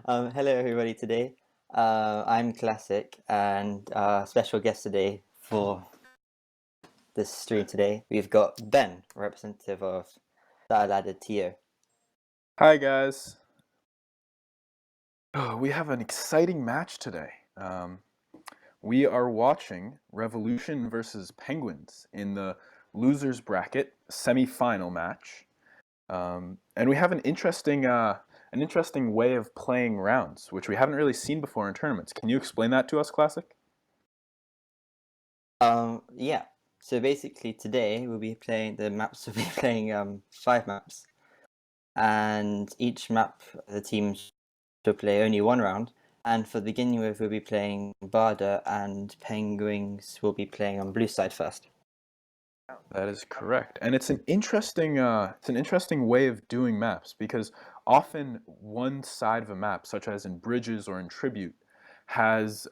Hello everybody today. I'm Classic and special guest today for this stream today. We've got Ben, representative of Ladder TO. Hi guys. Oh, we have an exciting match today. We are watching Revolution versus Penguins in the losers bracket semi-final match, and we have an interesting way of playing rounds, which we haven't really seen before in tournaments. Can you explain that to us, Classic? Yeah. So basically today we'll be playing the maps. We'll be playing 5 maps, and each map the teams will play only 1 round. And for the beginning with, we'll be playing Barda, and Penguins will be playing on blue side first. That is correct, and it's an interesting way of doing maps because often one side of a map, such as in Bridges or in Tribute, has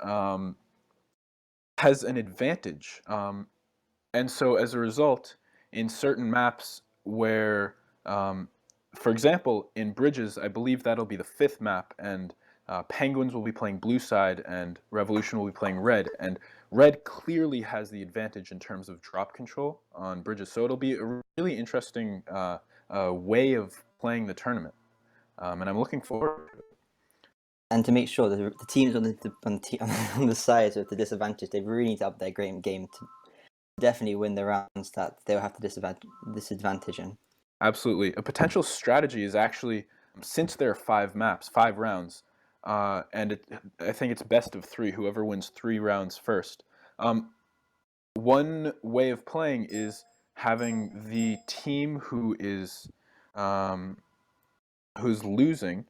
has an advantage, and so as a result, in certain maps where, for example, in Bridges, I believe that'll be the 5th map, and Penguins will be playing blue side, and Revolution will be playing red, and red clearly has the advantage in terms of drop control on Bridges, so it'll be a really interesting way of playing the tournament, and I'm looking forward to it. And to make sure that the teams on the sides with the disadvantage, they really need to up their game to definitely win the rounds that they'll have the disadvantage in. Absolutely. A potential strategy is actually, since there are 5 maps, 5 rounds, and I think it's best of 3, whoever wins 3 rounds first. One way of playing is having the team who's losing,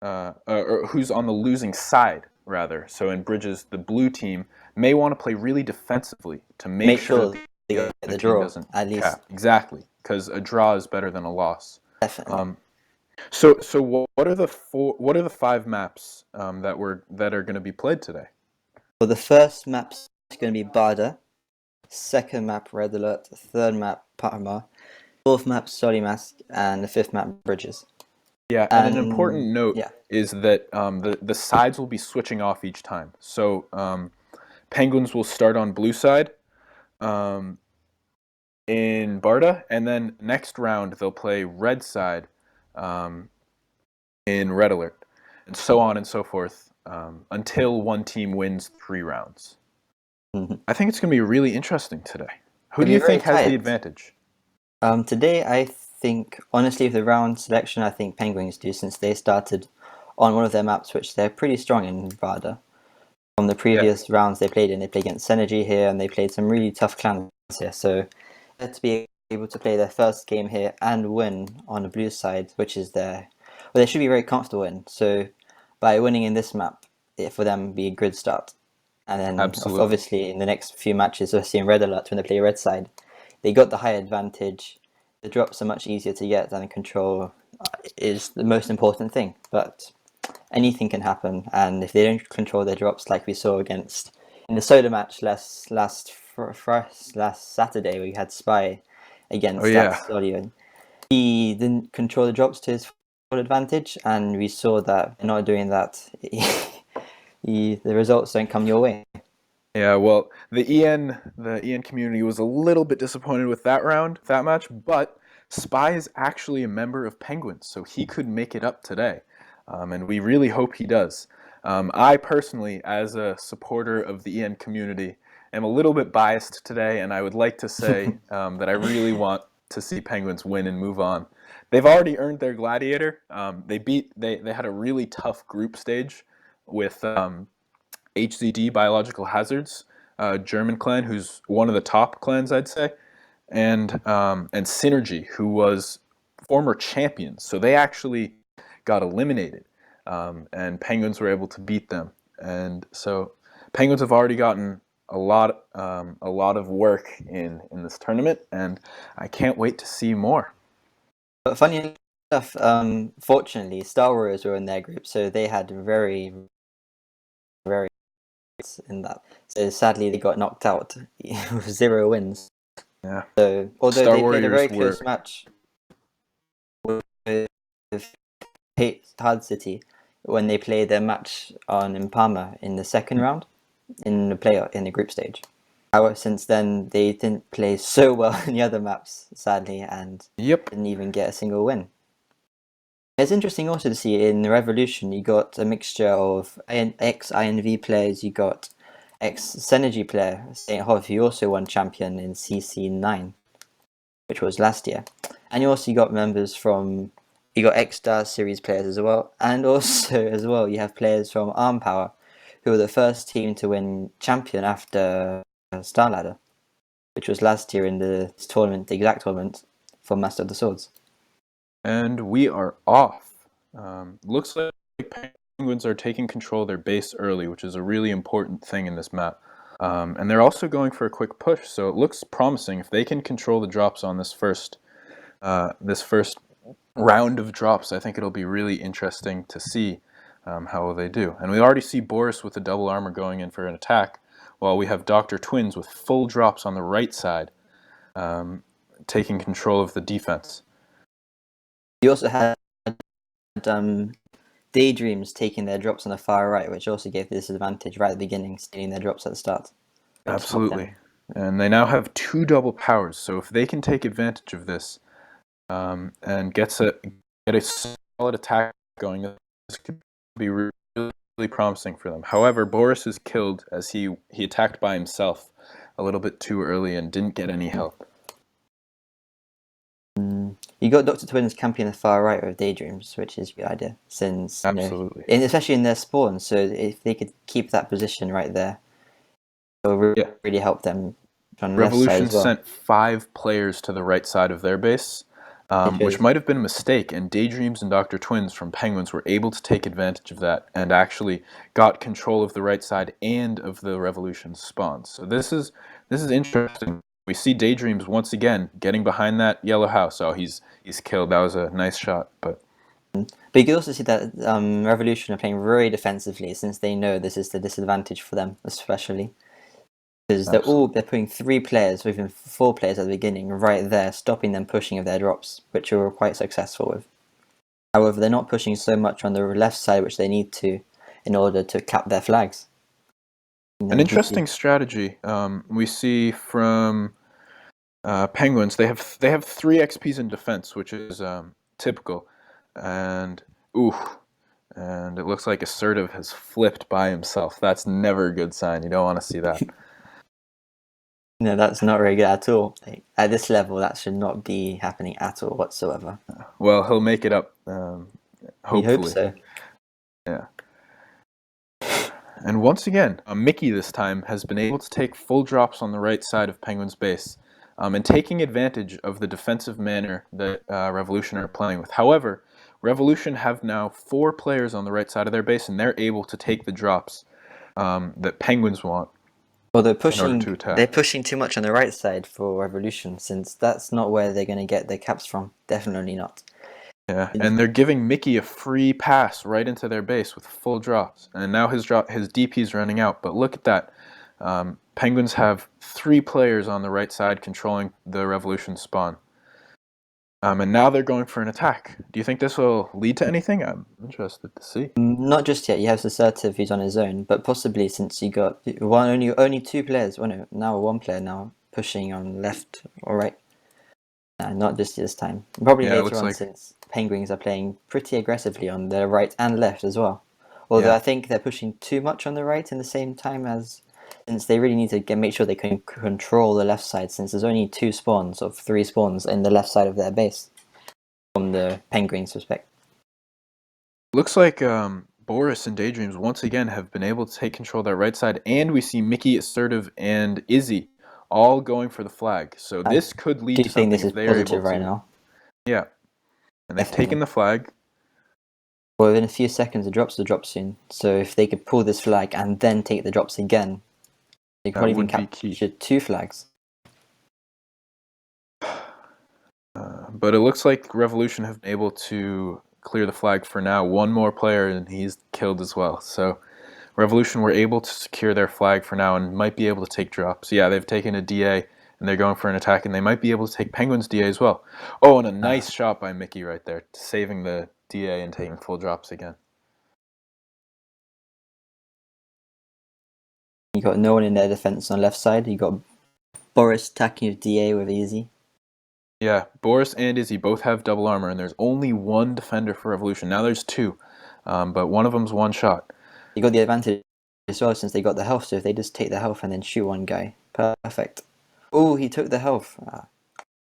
or who's on the losing side, rather. So in Bridges, the blue team may want to play really defensively to make sure that they the get other the team draw, doesn't at least. cap. Exactly, because a draw is better than a loss. Definitely. So what are the 5 maps that are going to be played today? Well, the first map's going to be Barda, second map Red Alert, third map Parma, fourth map Solimask, and the fifth map Bridges. Yeah, and an important note yeah. is that the sides will be switching off each time. So Penguins will start on blue side in Barda, and then next round they'll play red side in Red Alert, and so on and so forth until one team wins 3 rounds. I think it's going to be really interesting today. Who do you think has the advantage? Today, I think, honestly, with the round selection, I think Penguins do, since they started on one of their maps, which they're pretty strong in Nevada. From the previous rounds they played in, they played against Synergy here, and they played some really tough clans here. So to be able to play their first game here and win on the blue side, which is well, they should be very comfortable in. So by winning in this map, it for them be a good start. And then obviously in the next few matches, especially in Red Alert when they play red side, they got the high advantage. The drops are much easier to get, and control is the most important thing. But anything can happen, and if they don't control their drops, like we saw against in the solo match last Saturday, where you had Spy against Solio, he didn't control the drops to his full advantage, and we saw that by not doing that, the results don't come your way. Yeah, well, the EN community was a little bit disappointed with that match, but Spy is actually a member of Penguins, so he could make it up today, and we really hope he does. I personally, as a supporter of the EN community, am a little bit biased today, and I would like to say that I really want to see Penguins win and move on. They've already earned their Gladiator. They had a really tough group stage with HZD, Biological Hazards, German clan, who's one of the top clans, I'd say, and Synergy, who was former champions. So they actually got eliminated, and Penguins were able to beat them. And so Penguins have already gotten a lot of work in this tournament, and I can't wait to see more. But funny enough, fortunately, Star Warriors were in their group, so they had very in that. So sadly, they got knocked out with 0 wins. Yeah. So although Star they played a very Warriors close match with Hard City, when they played their match in Parma in the second round in the group stage. However, since then they didn't play so well in the other maps, sadly, and Yep. didn't even get a single win. It's interesting also to see in the Revolution you got a mixture of ex-INV players, you got ex-Synergy player, St. Hov, who also won champion in CC9, which was last year. And you also got members from, you got ex-Star Series players as well, and also as well you have players from Arm Power, who were the first team to win champion after Star Ladder, which was last year in the tournament, the exact tournament for Master of the Swords. And we are off. Looks like Penguins are taking control of their base early, which is a really important thing in this map. And they're also going for a quick push, so it looks promising. If they can control the drops on this first round of drops, I think it'll be really interesting to see how they do. And we already see Boris with the double armor going in for an attack, while we have Dr. Twins with full drops on the right side, taking control of the defense. You also had Daydreams taking their drops on the far right, which also gave the disadvantage right at the beginning, stealing their drops at the start. Absolutely. And they now have 2 double powers, so if they can take advantage of this and get a solid attack going, this could be really, really promising for them. However, Boris is killed as he attacked by himself a little bit too early and didn't get any help. You got Dr. Twins camping the far right with Daydreams, which is a good idea, since Absolutely, especially in their spawn. So if they could keep that position right there, it will really help them on the left side Revolution as well. sent 5 players to the right side of their base, which might have been a mistake, and Daydreams and Dr. Twins from Penguins were able to take advantage of that and actually got control of the right side and of the Revolution spawns. So this is interesting. We see Daydreams once again getting behind that yellow house. Oh, he's killed. That was a nice shot, but you can also see that Revolution are playing very defensively, since they know this is the disadvantage for them, especially. Because they're putting 3 players, or even 4 players at the beginning, right there, stopping them pushing of their drops, which they were quite successful with. However, they're not pushing so much on the left side, which they need to, in order to cap their flags. An interesting strategy we see from Penguins. They have 3 XPs in defense, which is typical, and and it looks like Assertive has flipped by himself. That's never a good sign. You don't want to see that. No, that's not very good at all. At this level, that should not be happening at all whatsoever. Well, he'll make it up, hopefully. We hope so. Yeah. And once again, Mickey this time has been able to take full drops on the right side of Penguin's base, and taking advantage of the defensive manner that Revolution are playing with. However, Revolution have now 4 players on the right side of their base, and they're able to take the drops that Penguins want. Well, they're pushing too much on the right side for Revolution, since that's not where they're going to get their caps from. Definitely not. Yeah, and they're giving Mickey a free pass right into their base with full drops. And now his DP's running out. But look at that. Penguins have 3 players on the right side controlling the Revolution spawn. And now they're going for an attack. Do you think this will lead to anything? I'm interested to see. Not just yet. You have Assertive who's on his own, but possibly, since you got only 2 players. Well, no, now 1 player now pushing on left or right. Not just this time. Probably later on, since Penguins are playing pretty aggressively on the right and left as well. Although I think they're pushing too much on the right in the same time, as since they really need to make sure they can control the left side, since there's only 2 spawns of 3 spawns in the left side of their base from the Penguins' perspective. Looks like Boris and Daydreams once again have been able to take control of that right side, and we see Mickey, Assertive, and Izzy all going for the flag. So this could lead to something. This is positive right now. Yeah, and they've taken the flag. Well, within a few seconds, the drops will drop soon. So if they could pull this flag and then take the drops again, they could probably even capture 2 flags. But it looks like Revolution have been able to clear the flag for now. 1 more player and he's killed as well. So Revolution were able to secure their flag for now and might be able to take drops. Yeah, they've taken a DA and they're going for an attack, and they might be able to take Penguin's DA as well. Oh, and a nice shot by Mickey right there, saving the DA and taking full drops again. You got no one in their defense on left side. You got Boris attacking with DA with Easy. Yeah, Boris and Izzy both have double armor, and there's only one defender for Revolution. Now there's two, but one of them's one shot. You got the advantage as well since they got the health, so if they just take the health and then shoot one guy, perfect. Oh, he took the health.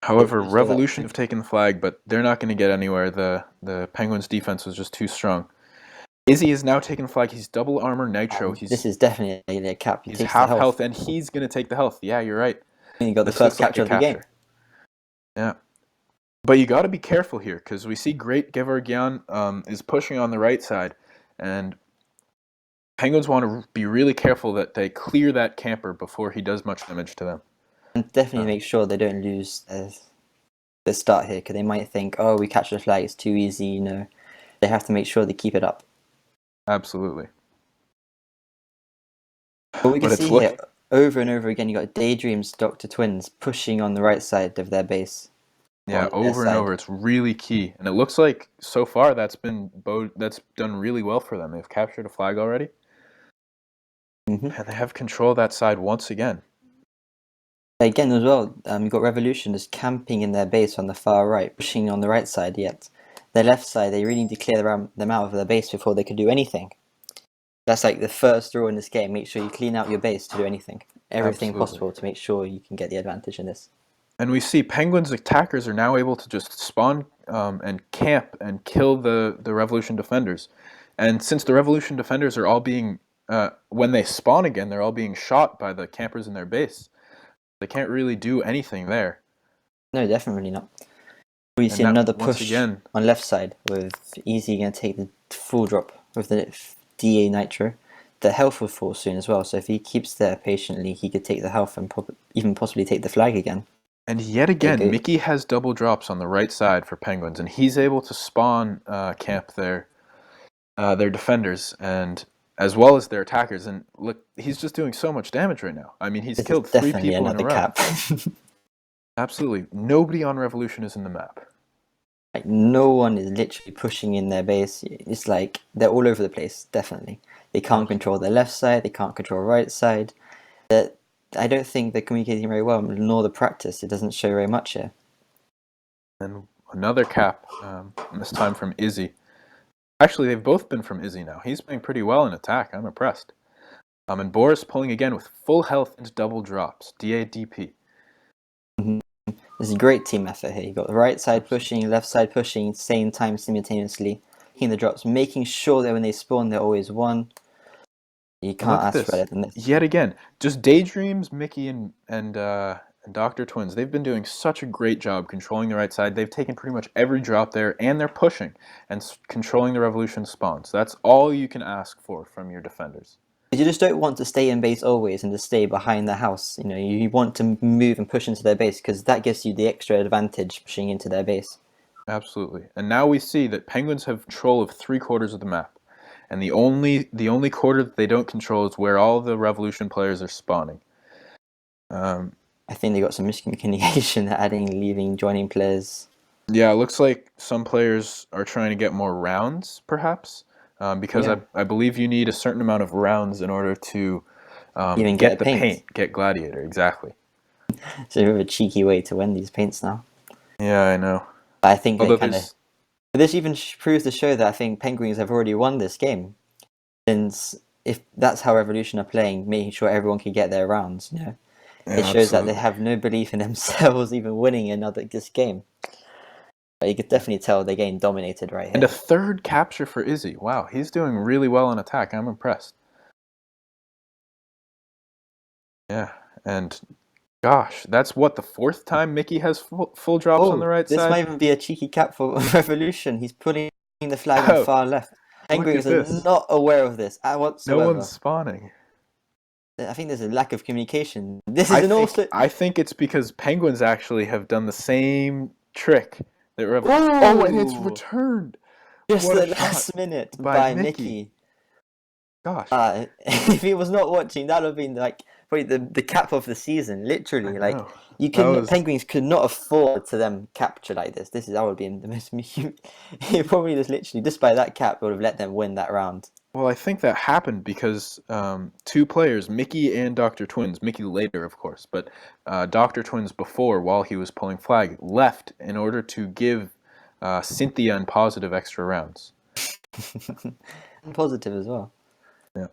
However, Revolution have taken the flag, but they're not going to get anywhere. The Penguins' defense was just too strong. Izzy is now taking the flag. He's double armor nitro. This is definitely a cap. He's half health, and he's going to take the health. Yeah, you're right. And you got the first capture of the game. Yeah. But you got to be careful here, because we see Great Gevorgyan is pushing on the right side, and Penguins want to be really careful that they clear that camper before he does much damage to them. And definitely make sure they don't lose the start here, because they might think, oh, we catch the flag, it's too easy, you know. They have to make sure they keep it up. Absolutely. But we can see here, over and over again, you got Daydream's Dr. Twins pushing on the right side of their base. Yeah, over and over. It's really key. And it looks like, so far, that's done really well for them. They've captured a flag already. And they have control of that side once again. Again, as well, you've got Revolution just camping in their base on the far right, pushing on the right side yet. Their left side, they really need to clear them out of their base before they could do anything. That's like the first rule in this game. Make sure you clean out your base to do anything. Everything possible to make sure you can get the advantage in this. And we see Penguins attackers are now able to just spawn and camp and kill the Revolution defenders. And since the Revolution defenders are all being, when they spawn again, they're all being shot by the campers in their base. They can't really do anything there. No, definitely not. We see another push again on left side with Easy going to take the full drop with the DA Nitro. The health will fall soon as well, so if he keeps there patiently, he could take the health and even possibly take the flag again. And yet again, Mickey has double drops on the right side for Penguins, and he's able to spawn camp their defenders and as well as their attackers. And look, he's just doing so much damage right now. I mean, he's killed 3 people in a row. Cap. Absolutely, nobody on Revolution is in the map. Like no one is literally pushing in their base. It's like they're all over the place. Definitely, they can't control their left side. They can't control right side. I don't think they're communicating very well, nor the practice. It doesn't show very much here. And another cap, this time from Izzy. Actually, they've both been from Izzy now. He's playing pretty well in attack. I'm impressed. And Boris pulling again with full health and double drops. DADP. This is a great team effort here. You got the right side pushing, left side pushing, same time simultaneously. Hitting the drops, making sure that when they spawn, they're always one. You can't ask for better than this. Yet again, just Daydreams, Mickey, and Dr. Twins. They've been doing such a great job controlling the right side. They've taken pretty much every drop there, and they're pushing and controlling the Revolution spawns. That's all you can ask for from your defenders. You just don't want to stay in base always and to stay behind the house. You know, you want to move and push into their base because that gives you the extra advantage pushing into their base. Absolutely. And now we see that Penguins have control of 3/4 of the map. And the only quarter that they don't control is where all the Revolution players are spawning. I think they got some miscommunication, adding, leaving, joining players. Yeah, it looks like some players are trying to get more rounds, perhaps, because I believe you need a certain amount of rounds in order to even get the paint. Get Gladiator, exactly. So we have a cheeky way to win these paints now. Yeah, I know. I think they kind of... This even proves to show that I think Penguins have already won this game. Since if that's how Revolution are playing, making sure everyone can get their rounds, you know. It shows that they have no belief in themselves even winning this game. But you could definitely tell they're getting dominated right here. And a third capture for Izzy. Wow, he's doing really well in attack. I'm impressed. Yeah, and gosh, that's what, the 4th time Mickey has full drops on the right side? This might even be a cheeky cap for Revolution. He's putting the flag on the far left. Penguins are not aware of this whatsoever. No one's spawning. I think there's a lack of communication. I think it's because Penguins actually have done the same trick that Revolution. Oh, and it's returned. Just the last minute by Mickey. Gosh. If he was not watching, that would have been like probably the cap of the season. Literally, like Penguins could not afford to them capture like this. That would be the most. He probably just literally just by that cap would have let them win that round. Well, I think that happened because two players, Mickey and Dr. Twins, Mickey later, of course, but Dr. Twins before, while he was pulling flag, left in order to give Cynthia and Positive extra rounds. And positive as well. Yeah.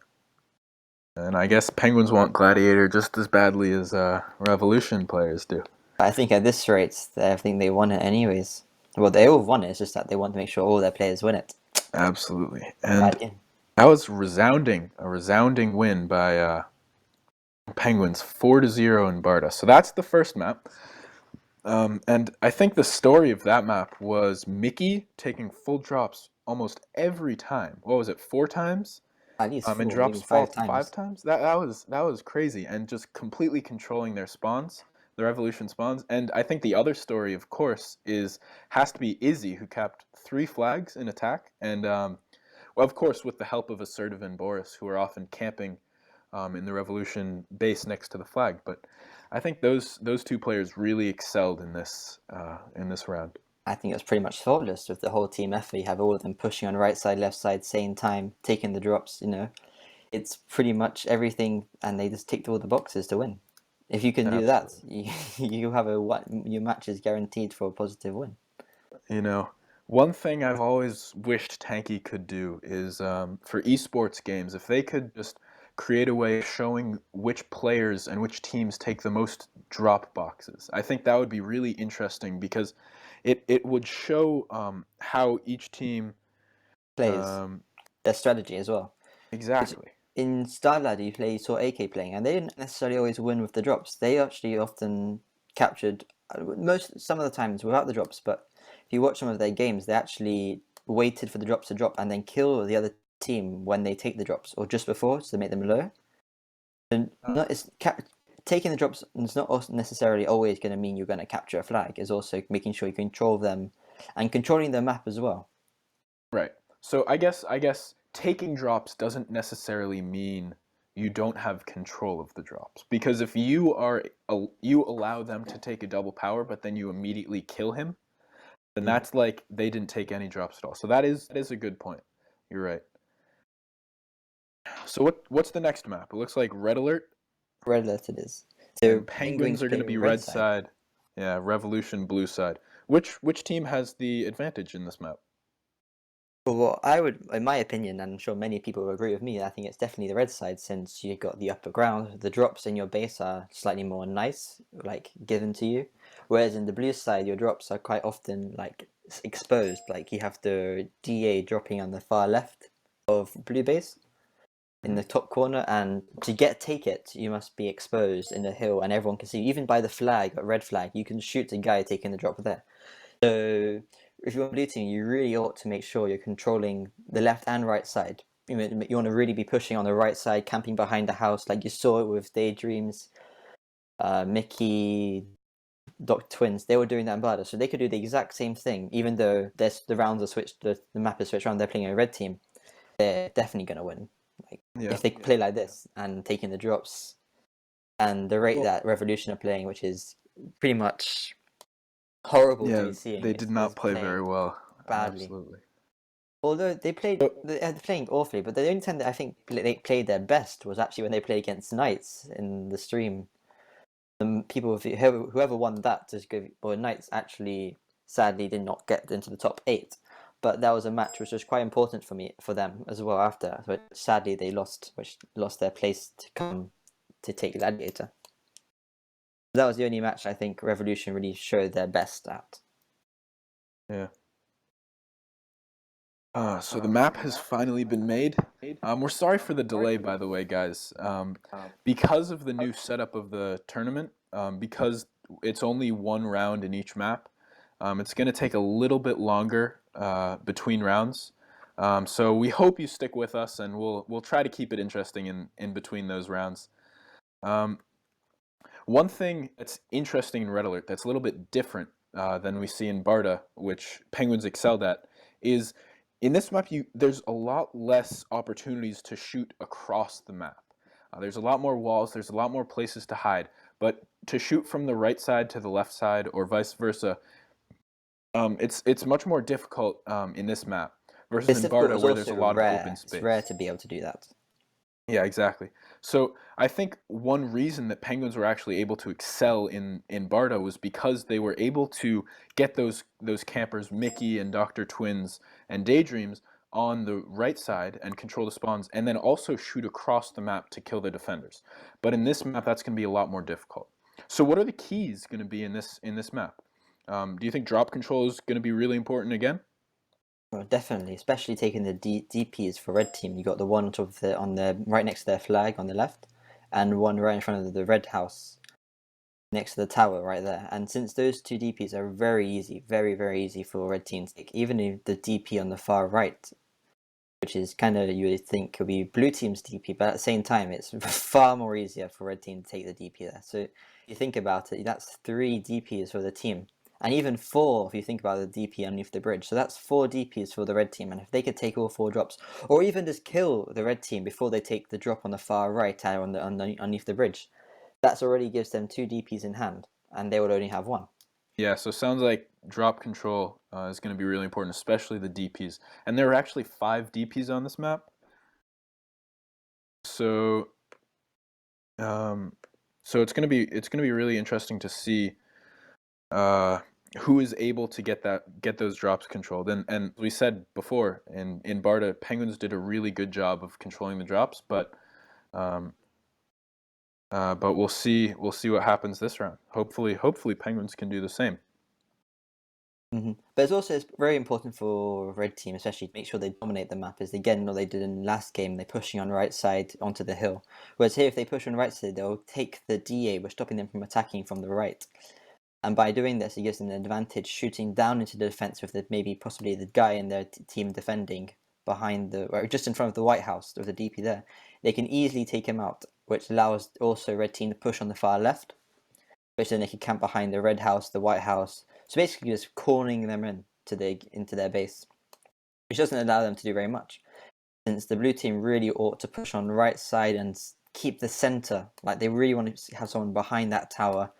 And I guess Penguins want Gladiator just as badly as Revolution players do. I think at this rate, I think they won it anyways. Well, they all won it. It's just that they want to make sure all their players win it. Absolutely. And Bad game. that was a resounding win by Penguins, 4-0 in Barda. So that's the first map. And I think the story of that map was Mickey taking full drops almost every time. What was it, 4 times? At least And 4, drops maybe fall 5 5 times. times. That was crazy, and just completely controlling their spawns, the Revolution spawns. And I think the other story, of course, has to be Izzy, who capped 3 flags in attack, and well, of course, with the help of Assertive and Boris, who are often camping in the Revolution base next to the flag. But I think those two players really excelled in this round. I think it was pretty much flawless with the whole team effort. You have all of them pushing on right side, left side, same time, taking the drops. It's pretty much everything, and they just ticked all the boxes to win. If you can do that, you have your match is guaranteed for a positive win. You know, one thing I've always wished Tanky could do is for esports games, if they could just create a way of showing which players and which teams take the most drop boxes. I think that would be really interesting because it would show how each team Plays um, their strategy as well. exactly. In Starlad, you saw AK playing, and they didn't necessarily always win with the drops. They actually often captured some of the times without the drops. But if you watch some of their games, they actually waited for the drops to drop and then kill the other team when they take the drops, or just before, so they make them low. And taking the drops is not necessarily always going to mean you're going to capture a flag. It's also making sure you control them and controlling the map as well. Right. So I guess taking drops doesn't necessarily mean you don't have control of the drops, because if you allow them to take a double power but then you immediately kill him, then that's like they didn't take any drops at all. So that is a good point. You're right. So what's the next map? It looks like Red Alert. Red Alert it is. So And Penguins are going to play be red side. Yeah, Revolution blue side. Which team has the advantage in this map? Well, I would, in my opinion, and I'm sure many people will agree with me, I think it's definitely the red side since you got the upper ground. The drops in your base are slightly more nice, like given to you. Whereas in the blue side, your drops are quite often like exposed. Like you have the DA dropping on the far left of blue base in the top corner, and to take it, you must be exposed in the hill, and everyone can see you. Even by the flag, a red flag, you can shoot the guy taking the drop there. So if you're blue team, you really ought to make sure you're controlling the left and right side. You want to really be pushing on the right side, camping behind the house, like you saw it with Daydreams, Mickey, Doc Twins. They were doing that in Barda, so they could do the exact same thing. Even though the rounds are switched, the map is switched around. They're playing a red team. They're definitely gonna win. Like if they play like this and taking the drops, and the rate that Revolution are playing, which is pretty much horrible to be seeing. They did not play very well. Badly. Absolutely. Although they're playing awfully, but the only time that I think they played their best was actually when they played against Knights in the stream. The people, whoever won that, Knights actually sadly did not get into the top 8, but that was a match which was quite important for them as well. After, but sadly they lost their place to come to take Gladiator. That was the only match I think Revolution really showed their best at. Yeah. So the map has finally been made. We're sorry for the delay, by the way, guys. Because of the new setup of the tournament, because it's only one round in each map, it's going to take a little bit longer between rounds. So we hope you stick with us, and we'll try to keep it interesting in between those rounds. One thing that's interesting in Red Alert that's a little bit different than we see in Barda, which Penguins excelled at, is in this map there's a lot less opportunities to shoot across the map. There's a lot more walls, there's a lot more places to hide, but to shoot from the right side to the left side or vice versa, it's much more difficult in this map. versus It's in difficult. Barta It's where there's a also lot of open rare. It's rare space. to be able to do that. Yeah, exactly. So I think one reason that Penguins were actually able to excel in Barta was because they were able to get those campers, Mickey and Dr. Twins and Daydreams, on the right side and control the spawns, and then also shoot across the map to kill the defenders. But in this map, that's going to be a lot more difficult. So what are the keys going to be in this map? Do you think drop control is going to be really important again? Well, definitely, especially taking the DPs for red team. You got the one on top of on the right next to their flag on the left, and one right in front of the red house next to the tower right there. And since those two DPs are very easy, very easy for red team to take, even if the DP on the far right, which is kind of you would think could be blue team's DP, but at the same time, it's far more easier for red team to take the DP there. So you think about it, that's 3 DPs for the team. And even 4 if you think about the DP underneath the bridge. So that's 4 DPs for the red team. And if they could take all 4 drops, or even just kill the red team before they take the drop on the far right underneath the bridge, that already gives them 2 DPs in hand, and they would only have 1. Yeah, so it sounds like drop control is going to be really important, especially the DPs. And there are actually 5 DPs on this map. So, so it's gonna be really interesting to see who is able to get those drops controlled. And we said before in Barta, Penguins did a really good job of controlling the drops, um, but we'll see what happens this round. Hopefully Penguins can do the same. But it's very important for red team, especially to make sure they dominate the map. As again, what they did in the last game, they're pushing on the right side onto the hill. Whereas here, if they push on the right side, they'll take the DA, we're stopping them from attacking from the right. And by doing this, it gives them an advantage shooting down into the defense with maybe possibly the guy in their team defending behind or just in front of the White House with the DP there. They can easily take him out, which allows also red team to push on the far left, which then they can camp behind the red house, the White House. So basically, just cornering them into their base, which doesn't allow them to do very much. Since the blue team really ought to push on the right side and keep the center, like they really want to have someone behind that tower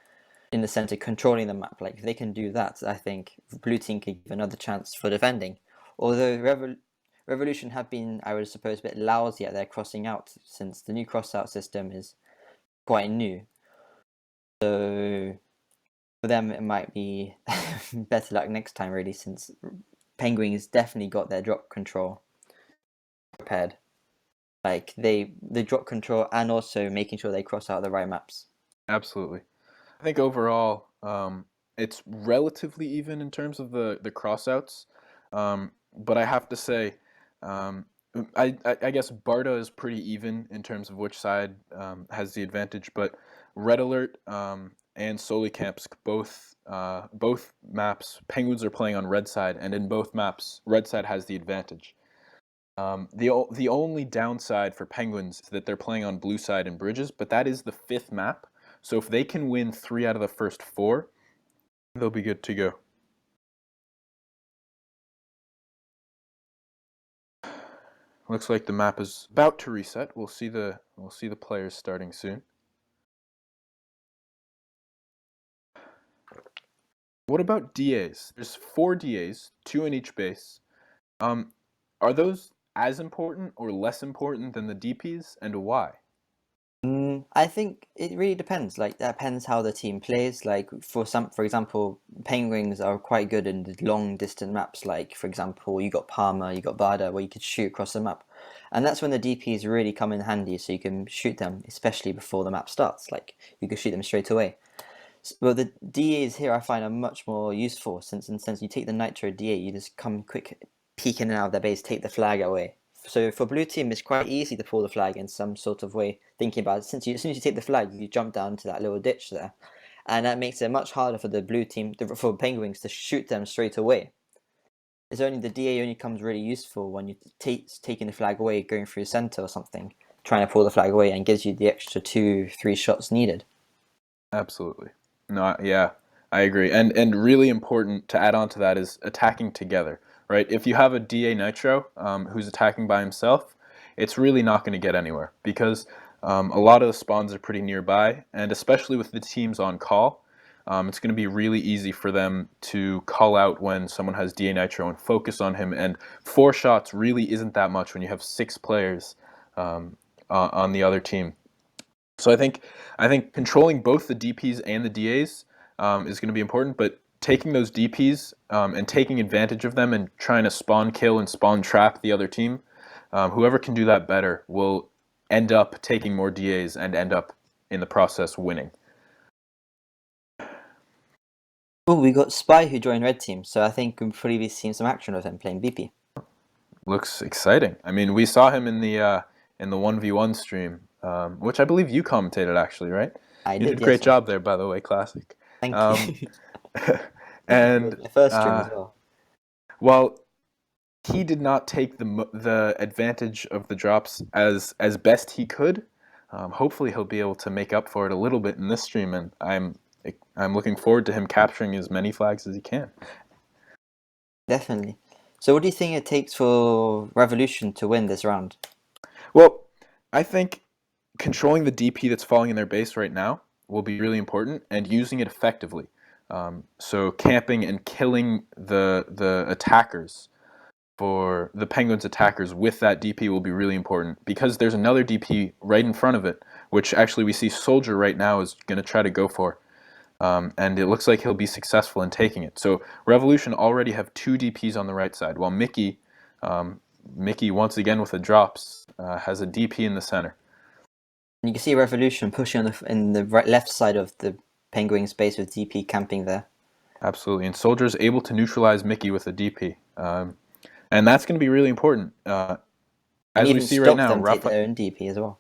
in the center controlling the map. Like if they can do that, I think blue team could give another chance for defending. Although Revolution have been, I would suppose, a bit lousy at their crossing out since the new cross out system is quite new. So for them, it might be better luck next time, really, since Penguins definitely got their drop control prepared. Like the drop control and also making sure they cross out the right maps. Absolutely. I think overall, it's relatively even in terms of the crossouts, but I have to say, um, I guess Barta is pretty even in terms of which side has the advantage, but Red Alert and Soli Camps both maps, Penguins are playing on red side, and in both maps, red side has the advantage. The only downside for Penguins is that they're playing on blue side and bridges, but that is the 5th map. So if they can win 3 out of the first 4, they'll be good to go. Looks like the map is about to reset. We'll see the players starting soon. What about DAs? There's 4 DAs, 2 in each base. Are those as important or less important than the DPs, and why? I think it really depends. Like that depends how the team plays. Like for example, Penguins are quite good in the long distant maps. Like for example, you got Palmer, you got Barda, where you could shoot across the map, and that's when the DPs really come in handy. So you can shoot them, especially before the map starts. Like you can shoot them straight away. Well, the DAs here I find are much more useful since you take the Nitro DA, you just come quick, peek in and out of their base, take the flag away. So for blue team, it's quite easy to pull the flag in some sort of way. Thinking about it, as soon as you take the flag, you jump down to that little ditch there, and that makes it much harder for the blue team, for Penguins, to shoot them straight away. It's only the DA only comes really useful when you taking the flag away, going through the center or something, trying to pull the flag away, and gives you the extra 2-3 shots needed. Absolutely. No, yeah, I agree. And really important to add on to that is attacking together, right? If you have a DA Nitro who's attacking by himself, it's really not going to get anywhere because a lot of the spawns are pretty nearby, and especially with the teams on call, it's going to be really easy for them to call out when someone has DA Nitro and focus on him. And 4 shots really isn't that much when you have 6 players on the other team. So I think controlling both the DPs and the DAs is going to be important, but taking those DPs and taking advantage of them and trying to spawn kill and spawn trap the other team, whoever can do that better will end up taking more DAs and end up in the process winning. Oh, we got Spy who joined Red Team, so I think we've probably seen some action of him playing BP. Looks exciting. I mean, we saw him in the 1v1 stream, which I believe you commentated actually, right? I You did, did a great yes. job there, by the way. Classic. Thank Um, you. and It was my first stream as well. well, he did not take the advantage of the drops as best he could. Hopefully, he'll be able to make up for it a little bit in this stream, and I'm looking forward to him capturing as many flags as he can. Definitely. So what do you think it takes for Revolution to win this round? Well, I think controlling the DP that's falling in their base right now will be really important, and using it effectively. So camping and killing the attackers for the Penguins attackers with that DP will be really important, because there's another DP right in front of it, which actually we see Soldier right now is going to try to go for. And it looks like he'll be successful in taking it. So Revolution already have 2 DPs on the right side, while Mickey once again with the drops has a DP in the center. You can see Revolution pushing in the left side of the Penguin space with DP camping there. Absolutely, and Soldier's able to neutralize Mickey with a DP. And that's going to be really important. And As even we see right stop now, them take their own DP as well.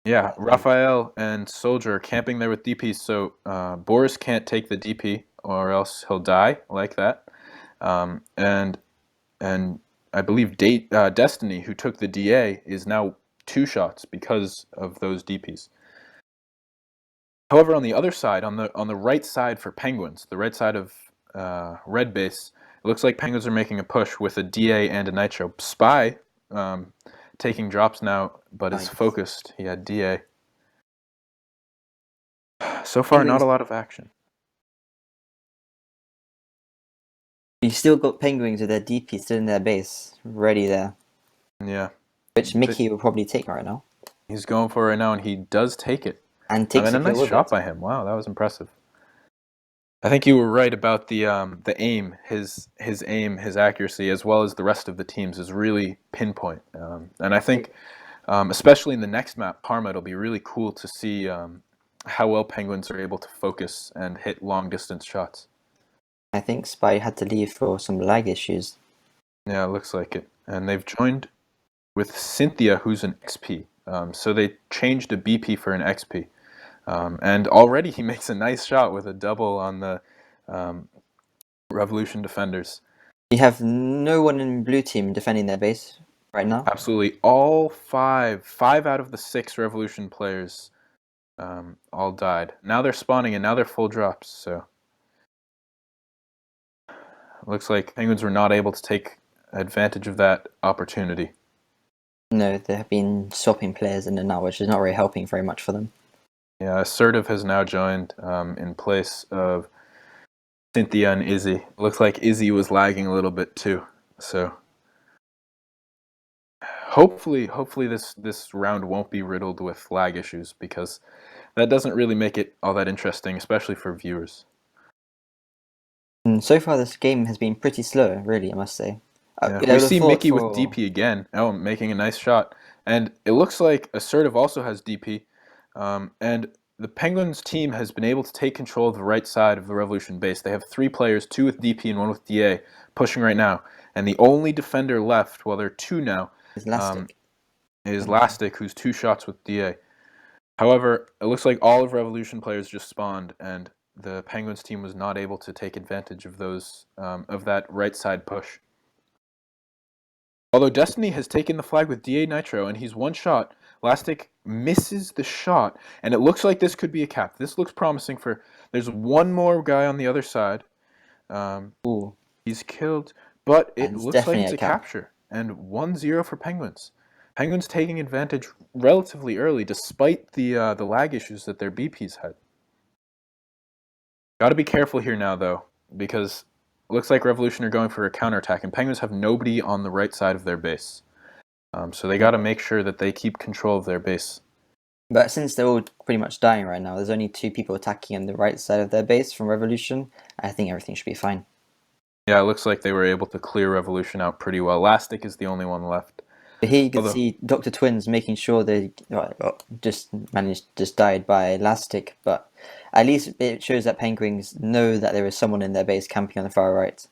yeah, Raphael and Soldier are camping there with DPs, so Boris can't take the DP or else he'll die like that. And I believe Destiny, who took the DA, is now 2 shots because of those DPs. However, on the other side, on the right side for Penguins, the right side of red base, it looks like Penguins are making a push with a DA and a Nitro. Spy taking drops now, but is focused. He had DA. So far, Penguins, not a lot of action. you still got Penguins with their DP still in their base, ready there. Yeah. Which Mickey will probably take right now. He's going for it right now, and he does take it. And takes a nice shot by him. Wow, that was impressive. I think you were right about the aim. His aim, his accuracy, as well as the rest of the teams, is really pinpoint. And I think, especially in the next map, Parma, it'll be really cool to see how well Penguins are able to focus and hit long distance shots. I think Spy had to leave for some lag issues. Yeah, it looks like it. And they've joined with Cynthia, who's an XP. So they changed a BP for an XP. And already he makes a nice shot with a double on the Revolution defenders. You have no one in blue team defending their base right now? Absolutely. All 5 out of the 6 Revolution players all died. Now they're spawning and now they're full drops, so it looks like Penguins were not able to take advantage of that opportunity. No, they have been swapping players in and out, which is not really helping very much for them. Yeah, Assertive has now joined in place of Cynthia and Izzy. It looks like Izzy was lagging a little bit too, so hopefully this round won't be riddled with lag issues, because that doesn't really make it all that interesting, especially for viewers. And so far this game has been pretty slow, really, I must say. Yeah. We see Mickey with DP again. Oh, making a nice shot. And it looks like Assertive also has DP. And the Penguins team has been able to take control of the right side of the Revolution base. They have 3 players, 2 with DP and 1 with DA, pushing right now. And the only defender left, well, there are 2 now, is Lastic. Is Lastic, who's 2 shots with DA. However, it looks like all of Revolution players just spawned, and the Penguins team was not able to take advantage of those of that right side push. Although Destiny has taken the flag with DA Nitro, and he's 1 shot, Lastic misses the shot, and it looks like this could be a cap. This looks promising for... There's 1 more guy on the other side. Ooh. He's killed, but it looks like it's a cap. capture. And 1-0 for Penguins. Penguins taking advantage relatively early, despite the lag issues that their BPs had. Got to be careful here now, though, because it looks like Revolution are going for a counterattack, and Penguins have nobody on the right side of their base. So they got to make sure that they keep control of their base. But since they're all pretty much dying right now, there's only 2 people attacking on the right side of their base from Revolution. I think everything should be fine. Yeah, it looks like they were able to clear Revolution out pretty well. Lastic is the only one left. But here you can Although, see Dr. Twins making sure they just died by Elastic, but at least it shows that Penguins know that there is someone in their base camping on the far right.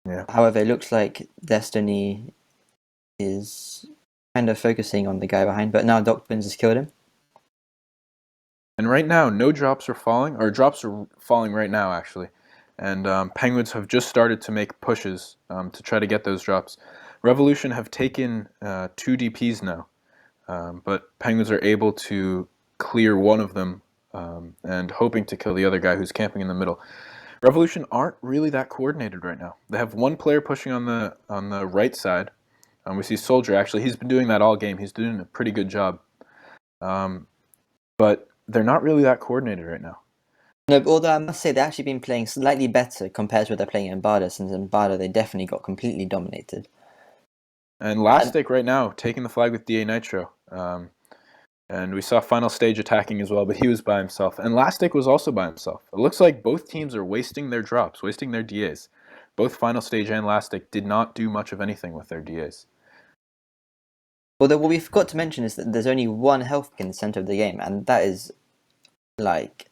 yeah. However, it looks like Destiny is kind of focusing on the guy behind, but now Dr. Twins has killed him. And right now, no drops are falling, or drops are falling right now, actually. And Penguins have just started to make pushes to try to get those drops. Revolution have taken 2 DPs now, but Penguins are able to clear one of them and hoping to kill the other guy who's camping in the middle. Revolution aren't really that coordinated right now. They have one player pushing on the right side. We see Soldier, actually. He's been doing that all game. He's doing a pretty good job. But they're not really that coordinated right now. No, but although I must say they've actually been playing slightly better compared to what they're playing in Barda, since in Barda they definitely got completely dominated. And Lastic right now taking the flag with DA Nitro. And we saw Final Stage attacking as well, but he was by himself. And Lastic was also by himself. It looks like both teams are wasting their drops, wasting their DAs. Both Final Stage and Lastic did not do much of anything with their DAs. Although what we forgot to mention is that there's only one health pick in the center of the game, and that is like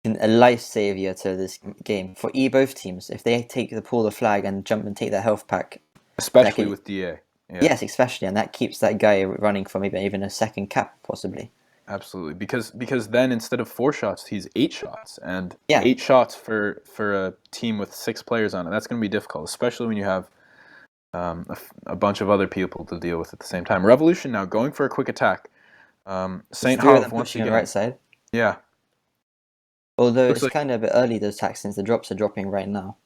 a life savior to this game for both teams. If they pull the flag and jump and take their health pack, Especially with DA. Yeah. Yes, especially, and that keeps that guy running for maybe even a second cap, possibly. Absolutely, because then instead of 4 shots, he's 8 shots, and yeah. 8 shots for a team with 6 players on it. That's going to be difficult, especially when you have a bunch of other people to deal with at the same time. Revolution now going for a quick attack. Saint Hov once again. On the right side. Yeah. Although it's kind of a bit early, those attacks, since the drops are dropping right now.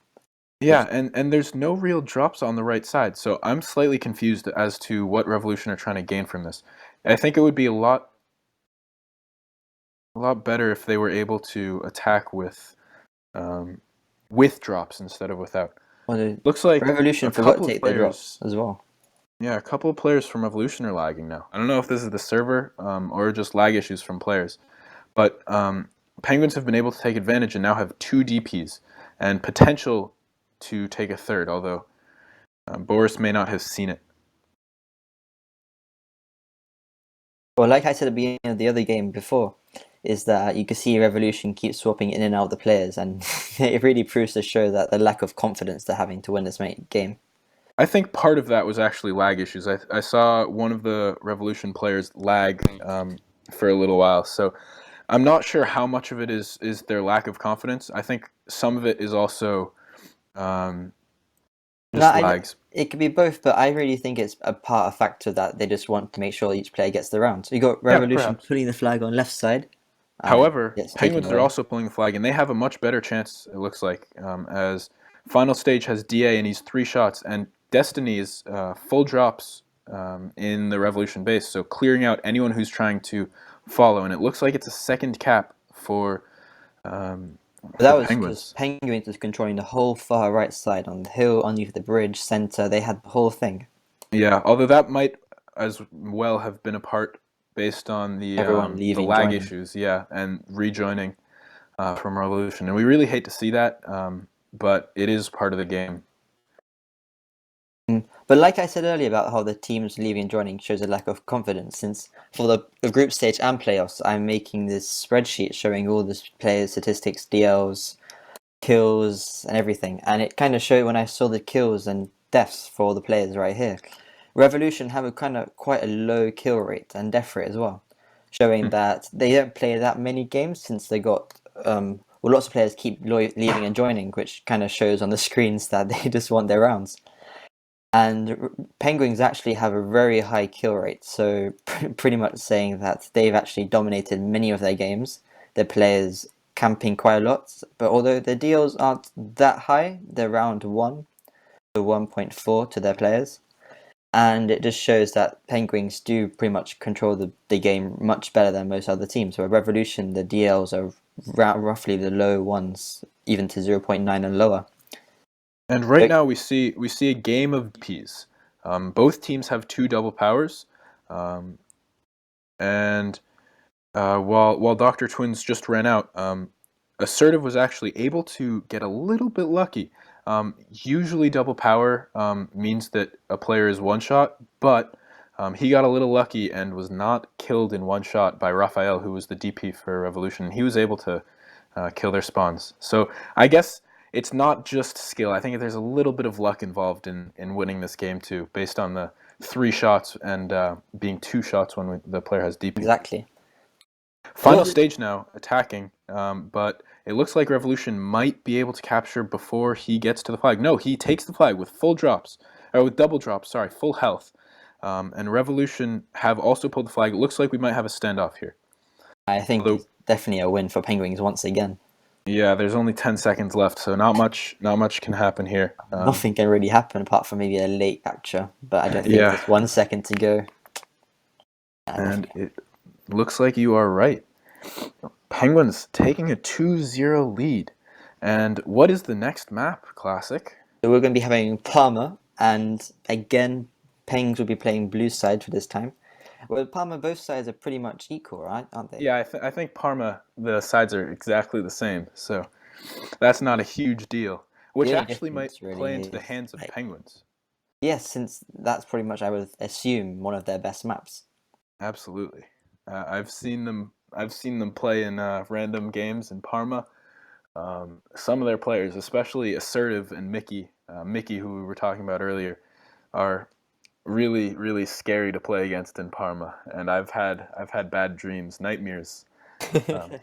Yeah, and there's no real drops on the right side, so I'm slightly confused as to what Revolution are trying to gain from this. I think it would be a lot better if they were able to attack with drops instead of without. Well, looks like Revolution forgot to take their drops as well. Yeah, a couple of players from Revolution are lagging now. I don't know if this is the server or just lag issues from players, but Penguins have been able to take advantage and now have 2 DPs and potential to take a third, although Boris may not have seen it. Well, like I said at the beginning of the other game before, is that you can see Revolution keep swapping in and out of the players, and it really proves to show that the lack of confidence they're having to win this game. I think part of that was actually lag issues. I saw one of the Revolution players lag for a little while, so I'm not sure how much of it is their lack of confidence. I think some of it is also lags. It could be both, but I really think it's a factor that they just want to make sure each player gets the round. So you got Revolution putting the flag on left side. However, Penguins are also pulling the flag, and they have a much better chance, it looks like, as Final Stage has DA and he's 3 shots, and Destiny's full drops in the Revolution base, so clearing out anyone who's trying to follow, and it looks like it's a second cap for that was because Penguins was controlling the whole far right side, on the hill, underneath the bridge, center. They had the whole thing. Yeah, although that might as well have been a part based on the lag issues, and rejoining from Revolution. And we really hate to see that, but it is part of the game. But like I said earlier about how the teams leaving and joining shows a lack of confidence, since for the group stage and playoffs, I'm making this spreadsheet showing all the players' statistics, DLs, kills, and everything. And it kind of showed when I saw the kills and deaths for all the players right here. Revolution have a quite a low kill rate and death rate as well, showing that they don't play that many games, since they got lots of players keep leaving and joining, which kind of shows on the screens that they just want their rounds. And Penguins actually have a very high kill rate, so pretty much saying that they've actually dominated many of their games. Their players camping quite a lot, but although their deals aren't that high, they're around 1 to 1.4 to their players. And it just shows that Penguins do pretty much control the game much better than most other teams. Where Revolution, the DLs are roughly the low ones, even to 0.9 and lower. And right now we see a game of DPs. Both teams have 2 double powers, and while Dr. Twins just ran out, Assertive was actually able to get a little bit lucky. Usually double power means that a player is one shot, but he got a little lucky and was not killed in one shot by Raphael, who was the DP for Revolution. He was able to kill their spawns. So I guess it's not just skill. I think there's a little bit of luck involved in winning this game too, based on the 3 shots and being 2 shots when the player has DP. Exactly. Final stage now, attacking, but it looks like Revolution might be able to capture before he gets to the flag. No, he takes the flag with full drops, or with double drops, sorry, full health. And Revolution have also pulled the flag. It looks like we might have a standoff here. I think it's definitely a win for Penguins once again. Yeah, there's only 10 seconds left, so not much can happen here. Nothing can really happen apart from maybe a late capture, but I don't think there's 1 second to go. And it looks like you are right. Penguins taking a 2-0 lead. And what is the next map, Classic? So we're going to be having Parma, and again, Pengs will be playing blue side for this time. Well, Parma, both sides are pretty much equal, right? Aren't they? Yeah, I think Parma, the sides are exactly the same, so that's not a huge deal. Which actually might play into the hands of Penguins. Yes, since that's pretty much, I would assume, one of their best maps. Absolutely. I've seen them play in random games in Parma. Some of their players, especially Assertive and Mickey, who we were talking about earlier, are really, really scary to play against in Parma. And I've had bad dreams, nightmares,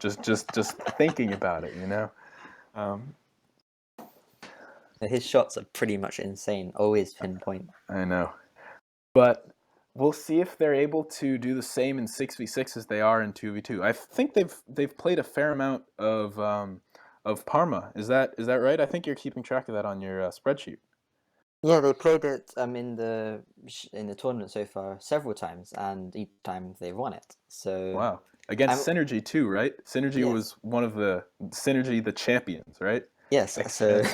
just thinking about it, you know. His shots are pretty much insane, always pinpoint. I know, but we'll see if they're able to do the same in 6v6 as they are in 2v2. I think they've played a fair amount of Parma. Is that right? I think you're keeping track of that on your spreadsheet. Yeah, they played it in the tournament so far several times, and each time they've won it. So wow, against Synergy too, right? Synergy was one of the the champions, right? Yes, so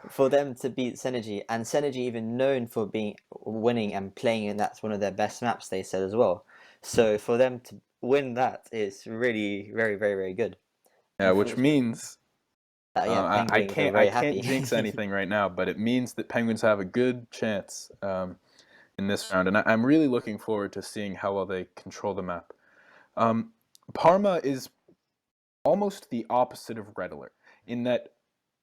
for them to beat Synergy, and Synergy even known for winning and playing, and that's one of their best maps, they said as well. So for them to win that is really very, very, very good. Yeah, which means I can't jinx anything right now, but it means that Penguins have a good chance in this round, and I'm really looking forward to seeing how well they control the map. Parma is almost the opposite of Red Alert in that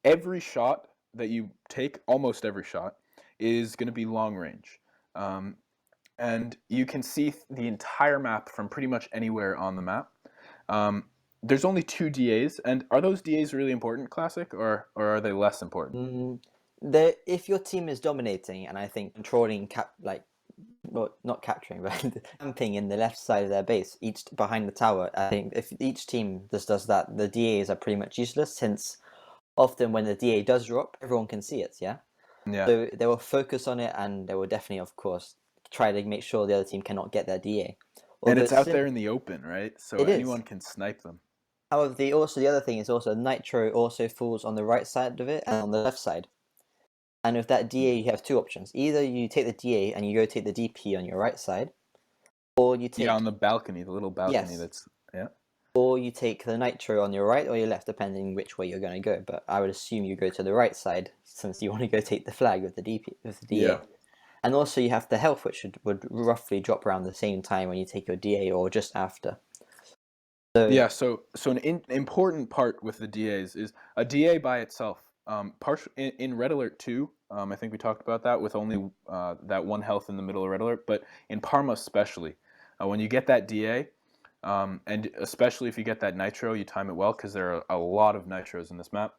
every shot that you take, almost every shot, is going to be long range. And you can see the entire map from pretty much anywhere on the map. There's only 2 DAs, and are those DAs really important, Classic, or are they less important? If your team is dominating, and I think controlling well, not capturing, but camping in the left side of their base, each behind the tower. I think if each team just does that, the DAs are pretty much useless, since often when the DA does drop, everyone can see it, yeah? So they will focus on it, and they will definitely, of course, try to make sure the other team cannot get their DA. And it's out there in the open, right? So anyone can snipe them. However, the other thing is also Nitro also falls on the right side of it and on the left side. And with that DA, you have 2 options. Either you take the DA and you go take the DP on your right side, or you take... Yeah, on the balcony, the little balcony that's... Yeah. Or you take the Nitro on your right or your left, depending which way you're going to go. But I would assume you go to the right side, since you want to go take the flag with the DA. Yeah. And also you have the health, which would roughly drop around the same time when you take your DA or just after. So, yeah, so an important part with the DAs is a DA by itself. In Red Alert 2, I think we talked about that with only that 1 health in the middle of Red Alert, but in Parma especially, when you get that DA, and especially if you get that Nitro, you time it well, because there are a lot of Nitros in this map.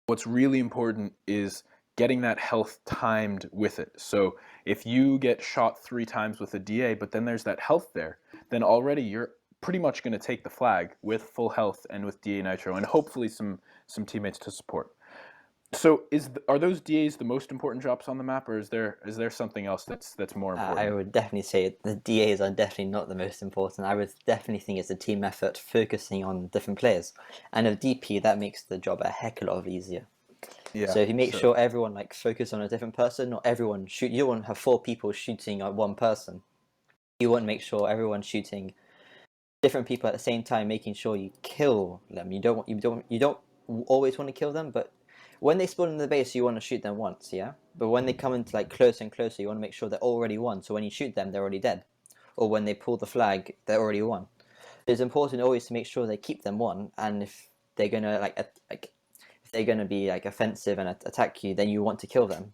What's really important is getting that health timed with it. So if you get shot 3 times with a DA, but then there's that health there, then already you're pretty much going to take the flag with full health and with DA Nitro, and hopefully some teammates to support. So are those DAs the most important drops on the map, or is there something else that's more I important? would definitely say the DAs are definitely not the most important. I would definitely think it's a team effort focusing on different players. And a DP, that makes the job a heck of a lot easier. Yeah. So if you make So sure everyone like focus on a different person, not everyone shoot. You don't want to have four people shooting at one person. You want to make sure everyone's shooting different people at the same time, making sure you kill them. You don't always want to kill them, but when they spawn in the base, you want to shoot them once, yeah. But when they come into like closer and closer, you want to make sure they're already won. So when you shoot them, they're already dead, or when they pull the flag, they're already won. It's important always to make sure they keep them won, and if they're gonna like if they're gonna be like offensive and attack you, then you want to kill them.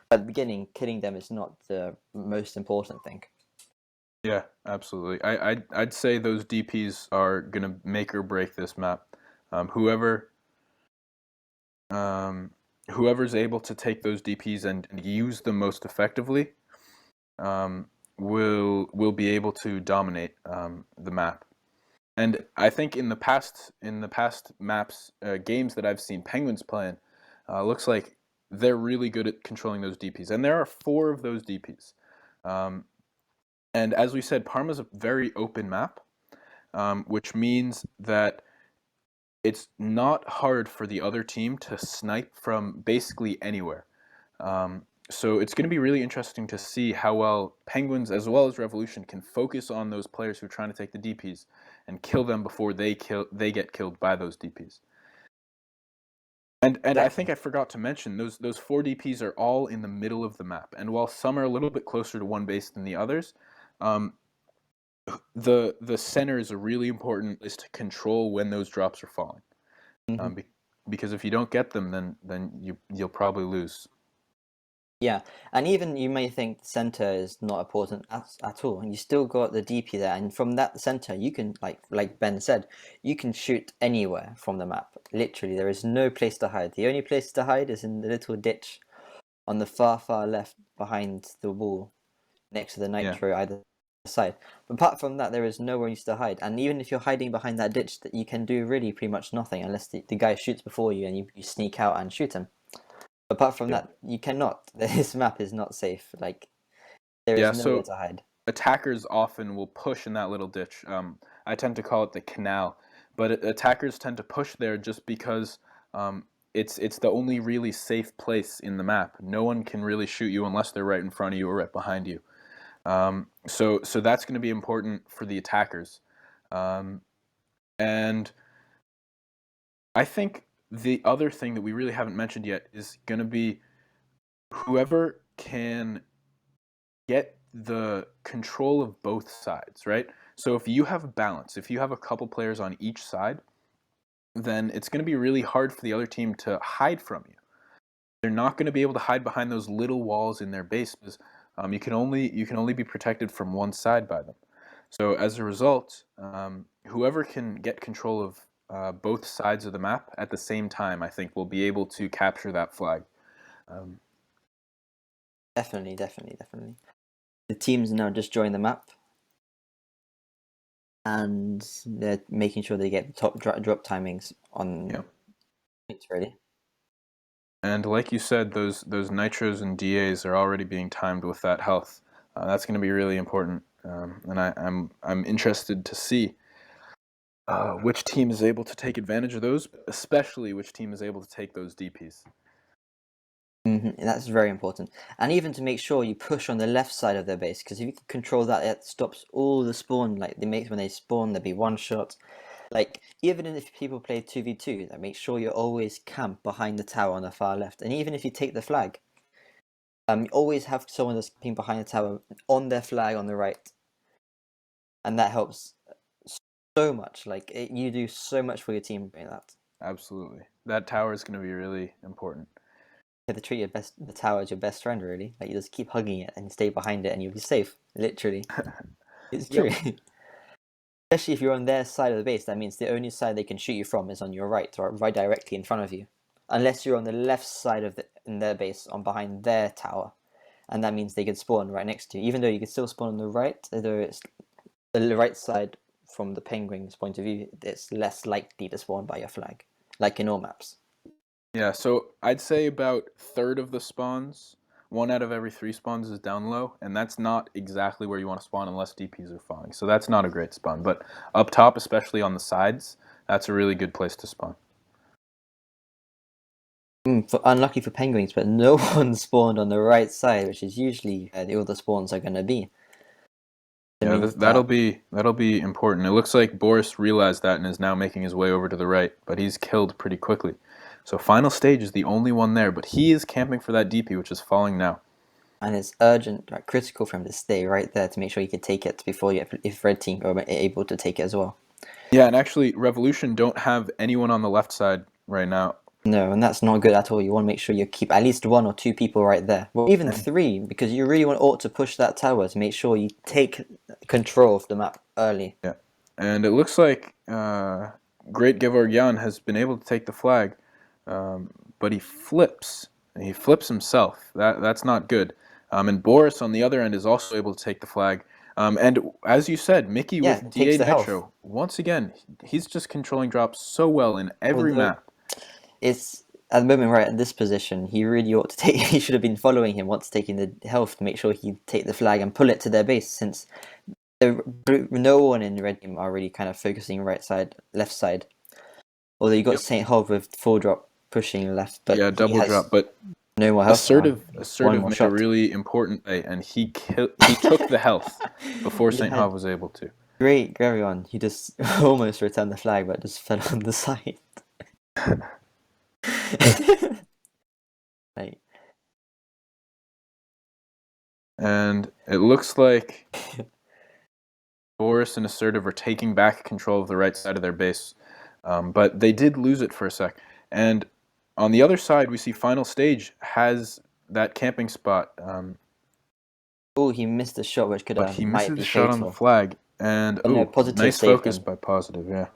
But at the beginning, killing them is not the most important thing. yeah, absolutely. I'd say those DPs are gonna make or break this map. Um, whoever um, whoever's able to take those DPs and use them most effectively will be able to dominate the map. And I think in the past maps games that I've seen Penguins playing, looks like they're really good at controlling those DPs. And there are four of those DPs. Um, and as we said, Parma's a very open map, which means that it's not hard for the other team to snipe from basically anywhere. So it's going to be really interesting to see how well Penguins as well as Revolution can focus on those players who are trying to take the DPs and kill them before they get killed by those DPs. And I think Exactly. I forgot to mention those four DPs are all in the middle of the map. And while some are a little bit closer to one base than the others, um, the center is a really important place to control when those drops are falling. Hmm. Um, be, because if you don't get them, then you'll probably lose. Yeah, and even you may think the center is not important at all, and you still got the DP there, and from that center you can like Ben said, you can shoot anywhere from the map. Literally, there is no place to hide. The only place to hide is in the little ditch on the far left behind the wall next to the Yeah. nitro either side. But apart from that, there is nowhere else to hide, and even if you're hiding behind that ditch, that you can do really pretty much nothing unless the guy shoots before you and you sneak out and shoot him. Apart from Yeah. that, you cannot. This map is not safe. Like there is Yeah. nowhere So to hide. attackers often will push in that little ditch. I tend to call it the canal, but attackers tend to push there just because it's the only really safe place in the map. No one can really shoot you unless they're right in front of you or right behind you. So that's going to be important for the attackers, um, and I think the other thing that we really haven't mentioned yet is going to be whoever can get the control of both sides, right? So if you have balance, if you have a couple players on each side, then it's going to be really hard for the other team to hide from you. They're not going to be able to hide behind those little walls in their base because you can only be protected from one side by them. So as a result, whoever can get control of both sides of the map at the same time, I think, will be able to capture that flag. Um, Definitely. The teams now just join the map, and they're making sure they get the top drop timings yeah. on points ready. And like you said, those nitros and DAs are already being timed with that health. That's going to be really important, and I'm interested to see which team is able to take advantage of those, especially which team is able to take those DPs. That's very important, and even to make sure you push on the left side of their base, because if you can control that, it stops all the spawn. Like they make when they spawn, there'll be one shot. Like even if people play 2v2, that make sure you always camp behind the tower on the far left, and even if you take the flag, you always have someone that's camping behind the tower on their flag on the right, and that helps so much. Like you do so much for your team doing that. Absolutely, that tower is going to be really important. You have to treat the tower as your best friend, really. Like you just keep hugging it and stay behind it, and you'll be safe. Literally, it's true. Yep. Especially if you're on their side of the base, that means the only side they can shoot you from is on your right, or right directly in front of you. Unless you're on the left side of in their base, on behind their tower, and that means they can spawn right next to you. Even though you can still spawn on the right, though it's the right side from the penguin's point of view, it's less likely to spawn by your flag, like in all maps. Yeah, so I'd say about third of the spawns, 1 out of every 3 spawns is down low, and that's not exactly where you want to spawn unless DPs are falling. So that's not a great spawn. But up top, especially on the sides, that's a really good place to spawn. Unlucky for penguins, but no one spawned on the right side, which is usually where the other spawns are going to be. It Yeah, means that'll that be important. It looks like Boris realized that and is now making his way over to the right, but he's killed pretty quickly. So final stage is the only one there, but he is camping for that DP, which is falling now. and it's urgent, like critical for him to stay right there to make sure he can take it before if red team are able to take it as well. Yeah, and actually, Revolution don't have anyone on the left side right now. No, and that's not good at all. You want to make sure you keep at least 1 or 2 people right there. Well, even And 3, because you really ought to push that tower to make sure you take control of the map early. yeah, and it looks like Great Gevorgyan has been able to take the flag, but he flips. He flips himself. That's not good. And Boris on the other end is also able to take the flag. And as you said, Mickey Yeah, with takes DA the health. Nitro, once again, he's just controlling drops so well in every Although map. it's at the moment right at this position, he really ought to take. He should have been following him once taking the health to make sure he take the flag and pull it to their base. Since no one in the red team are really kind of focusing right side, left side. Although you got Yep. Saint Hov with full drop pushing left, but Yeah, he double has drop, but no more health now. One Assertive more made a shot. really important play, and he took the health before He St. had Hov was able to. great Gravion. He just almost returned the flag, but just fell on the side. Like, And it looks like Boris and Assertive are taking back control of the right side of their base, but they did lose it for a sec. And on the other side, we see Final Stage has that camping spot, oh, he missed a shot which could but have he might misses be a shot on the fatal. flag. And But no, ooh, positive nice saved focus him. by Positive, yeah.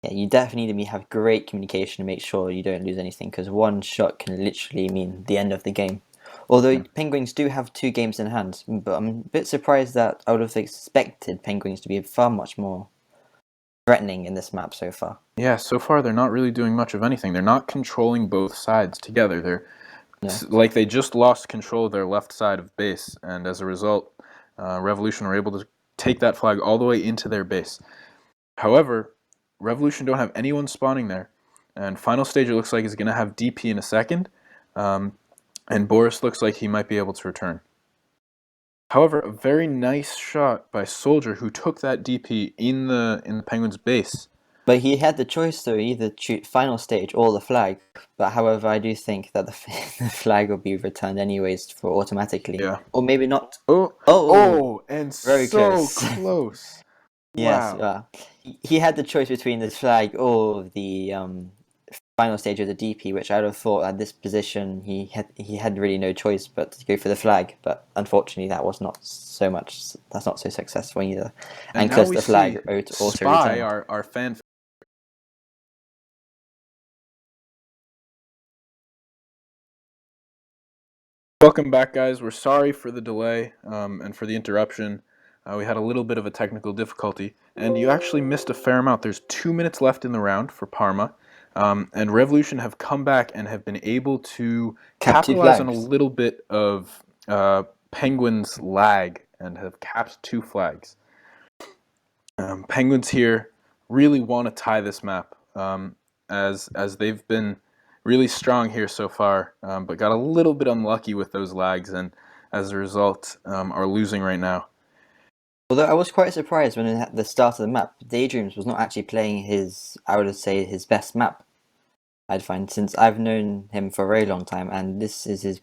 Yeah, you definitely need to have great communication to make sure you don't lose anything, because one shot can literally mean the end of the game. Although Hmm. Penguins do have 2 games in hand, but I'm a bit surprised that I would have expected Penguins to be far much more threatening in this map so far. Yeah, so far they're not really doing much of anything. They're not controlling both sides together. No. Like they just lost control of their left side of base, and as a result, Revolution were able to take that flag all the way into their base. However, Revolution don't have anyone spawning there, and Final Stage it looks like is going to have DP in a second, and Boris looks like he might be able to return. However, a very nice shot by Soldier who took that DP in the Penguins' base. But he had the choice to either shoot final stage or the flag. But however, I do think that the flag will be returned anyways for automatically, Yeah. or maybe not. Oh, Oh, oh, and very so close. close. Yes, Wow. he had the choice between the flag or the final stage of the DP, which I would have thought at this position he had really no choice but to go for the flag. But unfortunately, that was not so much. That's not so successful either. And And now because we the flag see also Spy, returned. our fan. Welcome back, guys. We're sorry for the delay and for the interruption. We had a little bit of a technical difficulty, and you actually missed a fair amount. There's 2 minutes left in the round for Parma, and Revolution have come back and have been able to Cap 2 capitalize on a flags. little bit of Penguins' lag and have capped 2 flags. Penguins here really want to tie this map, as they've been really strong here so far, but got a little bit unlucky with those lags, and as a result, are losing right now. Although I was quite surprised when at the start of the map, Daydreams was not actually playing his, I would say, his best map. I'd find, since I've known him for a very long time, and this is his,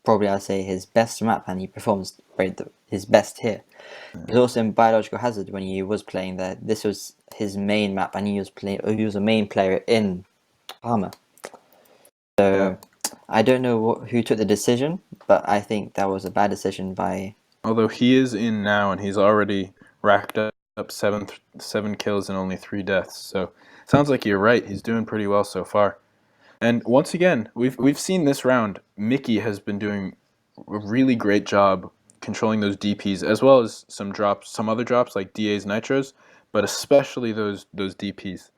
probably I'd say his best map, and he performs his best here. He's also in Biological Hazard when he was playing there. This was his main map, and he was a main player in Parma. Yeah. So I don't know who took the decision, but I think that was a bad decision by. Although he is in now, and he's already racked up seven kills and only 3 deaths. So sounds like you're right. He's doing pretty well so far. And once again, we've seen this round. Mickey has been doing a really great job controlling those DPs, as well as some other drops like DA's nitros, but especially those DPs.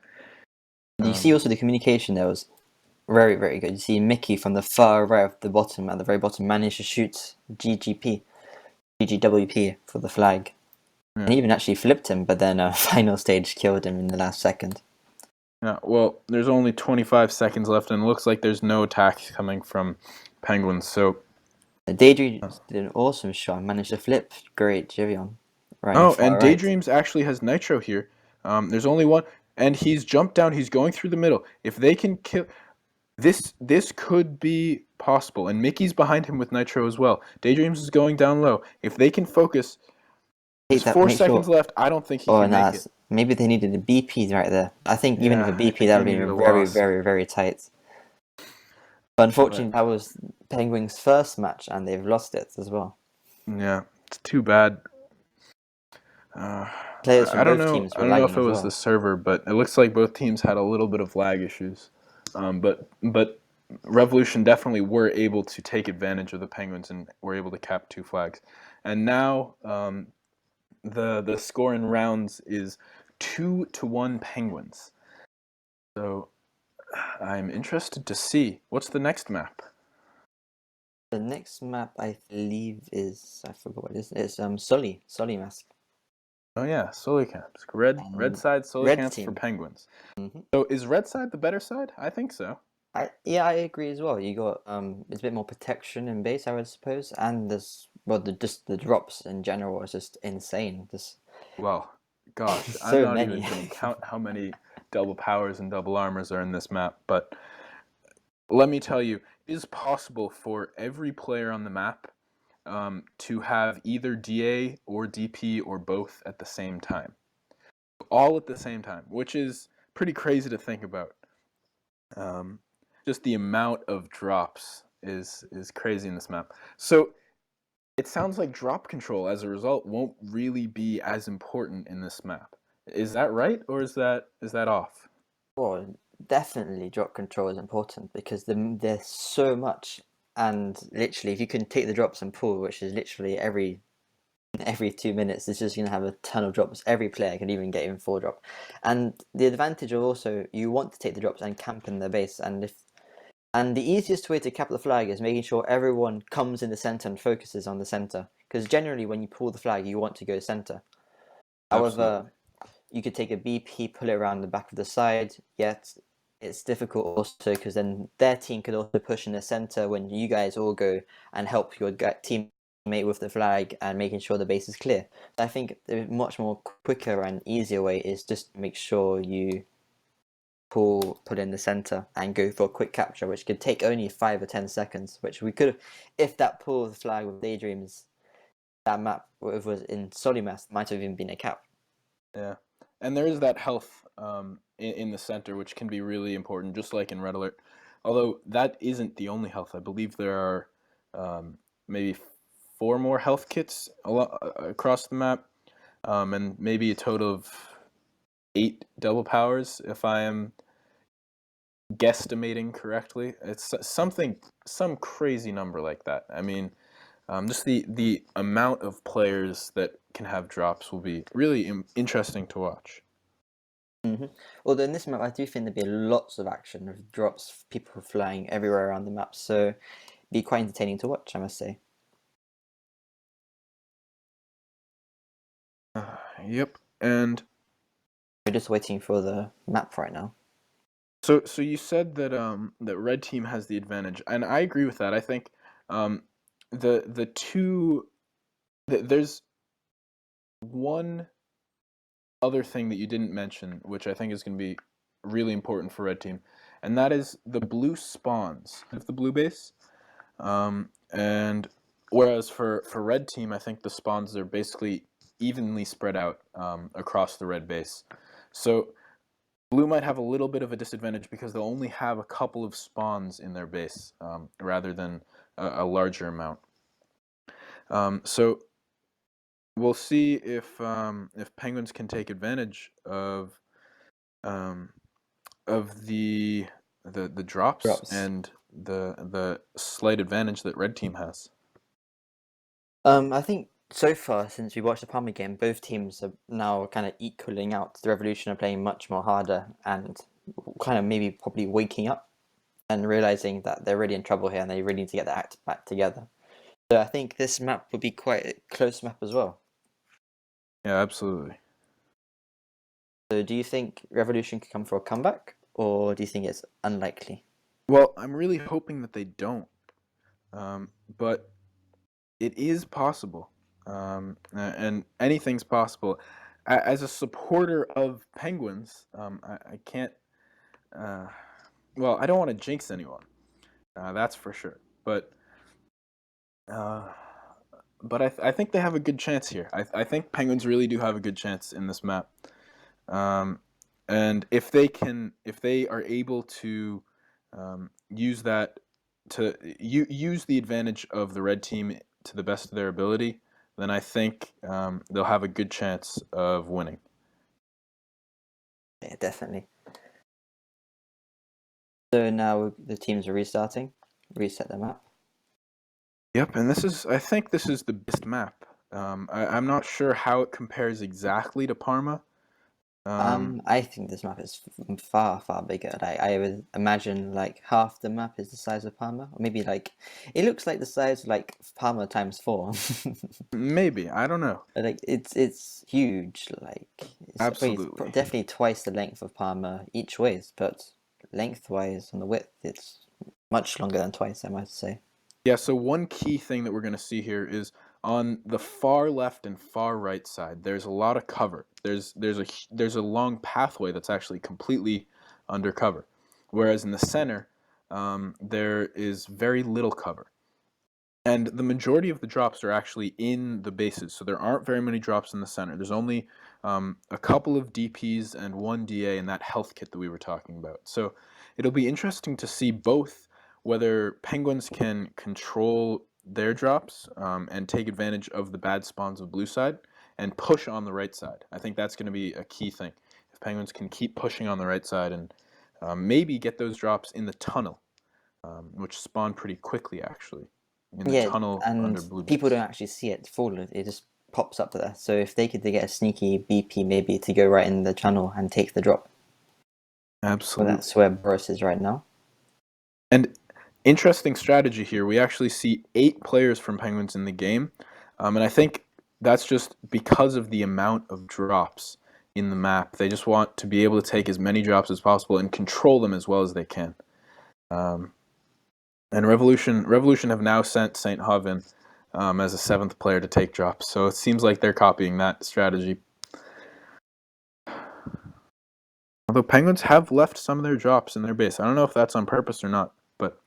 You see also the communication there was very, very good. You see Mickey from the far right of the bottom, at the very bottom, managed to shoot GGWP for the flag. And Yeah. even actually flipped him, but then final stage killed him in the last second. Yeah, well, there's only 25 seconds left, and it looks like there's no attack coming from Penguins. So, Daydream did an awesome shot, managed to flip. Great, Jivion. Right in far and right. Daydreams actually has Nitro here. There's only one, and he's jumped down. He's going through the middle. If they can kill this could be possible. And Mickey's behind him with Nitro as well. Daydreams is going down low. If they can focus, there's Take that, 4 seconds left. I don't think he Oh, can no, make it. maybe they needed a BP right there. I think even with a Yeah, I BP, think that they would have needed a been very, loss. very, very tight. But unfortunately, But that was Penguins' first match, and they've lost it as well. yeah, it's too bad. Players from I don't both know. teams I were don't know if lagging it as was the well. server, but it looks like both teams had a little bit of lag issues. But Revolution definitely were able to take advantage of the Penguins and were able to cap 2 flags. And now the score in rounds is 2-1 Penguins. So I'm interested to see what's the next map. The next map, I believe, is I forgot what it is. It's Sully Mask. Oh yeah, Sully camps. Red And side Sully red camps for team. Penguins. hmm So is red side the better side? I think so. I agree as well. You got it's a bit more protection in base, I would suppose, and there's just the drops in general is just insane. Just Well, gosh, I'm so not even many. going to count how many double powers and double armors are in this map, but let me tell you, it is possible for every player on the map to have either DA or DP or both at the same time. All at the same time, which is pretty crazy to think about. Um, just the amount of drops is crazy in this map. So it sounds like drop control as a result won't really be as important in this map. Is that right, or is that off? Well, definitely drop control is important because there's so much, and literally, if you can take the drops and pull, which is literally every 2 minutes, it's just gonna have a ton of drops. Every player can even get even 4 drop, and the advantage of also you want to take the drops and camp in their base, and the easiest way to cap the flag is making sure everyone comes in the center and focuses on the center. Because generally, when you pull the flag, you want to go center. Absolutely. However, you could take a BP, pull it around the back of the side, yet it's difficult also because then their team could also push in the center when you guys all go and help your teammate with the flag and making sure the base is clear. So I think the much more quicker and easier way is just make sure you put in the center and go for a quick capture, which could take only 5 or 10 seconds, which we could have, if that pull of the flag with Daydreams, that map, if it was in Solimas, might have even been a cap. Yeah, and there is that health in the center, which can be really important, just like in Red Alert. Although that isn't the only health. I believe there are maybe 4 more health kits across the map, and maybe a total of 8 double powers, if I am guesstimating correctly. It's some crazy number like that. I mean, just the amount of players that can have drops will be really interesting to watch. Although in this map, I do think there'd be lots of action of drops, people flying everywhere around the map, so it'd be quite entertaining to watch, I must say. Yep. And We're just waiting for the map right now. so you said that that red team has the advantage, and I agree with that. I think um, the two there's one other thing that you didn't mention, which I think is going to be really important for red team, and that is the blue spawns of the blue base. And whereas for red team, I think the spawns are basically evenly spread out across the red base. So blue might have a little bit of a disadvantage because they'll only have a couple of spawns in their base rather than a larger amount. So we'll see if Penguins can take advantage um, of the drops Drops. and the slight advantage that red team has. I think so far, since we watched the Palmer game, both teams are now kind of equaling out. The Revolution are playing much more harder and kind of maybe probably waking up. and realizing that they're really in trouble here and they really need to get their act back together. So I think this map would be quite a close map as well. Yeah, absolutely. So do you think Revolution could come for a comeback, or do you think it's unlikely? Well, I'm really hoping that they don't, but it is possible, and anything's possible. As a supporter of Penguins, I can't. Uh, well, I don't want to jinx anyone. That's for sure. Uh, but I think they have a good chance here. I think Penguins really do have a good chance in this map. Um, and if they are able to use that to use the advantage of the red team to the best of their ability, then I think they'll have a good chance of winning. Yeah, definitely. So now the teams are restarting. Reset the map. Yep, and I think this is the best map. I'm not sure how it compares exactly to Parma. I think this map is far, far bigger. Like I would imagine, like half the map is the size of Parma, or maybe like it looks like the size of, like Parma times 4. Maybe, I don't know. Like it's huge. Like it's Absolutely. definitely twice the length of Parma each ways, but lengthwise on the width, it's much longer than twice, I might say. Yeah, so one key thing that we're going to see here is on the far left and far right side, there's a lot of cover. There's a long pathway that's actually completely undercover, whereas in the center, there is very little cover. And the majority of the drops are actually in the bases, so there aren't very many drops in the center. There's only a couple of DPs and one DA in that health kit that we were talking about. So it'll be interesting to see both whether Penguins can control their drops and take advantage of the bad spawns of blue side and push on the right side. I think that's going to be a key thing. If Penguins can keep pushing on the right side and maybe get those drops in the tunnel, which spawn pretty quickly actually in the Yeah, tunnel under and blue people base. don't actually see it fall. It just pops up there. So if they could get a sneaky BP maybe to go right in the channel and take the drop. Well, Absolutely. that's where Boris is right now. And interesting strategy here. We actually see 8 players from Penguins in the game. And I think that's just because of the amount of drops in the map. They just want to be able to take as many drops as possible and control them as well as they can. Um, and Revolution have now sent St. Hoven as a 7th player to take drops. So it seems like they're copying that strategy. Although Penguins have left some of their drops in their base. I don't know if that's on purpose or not, but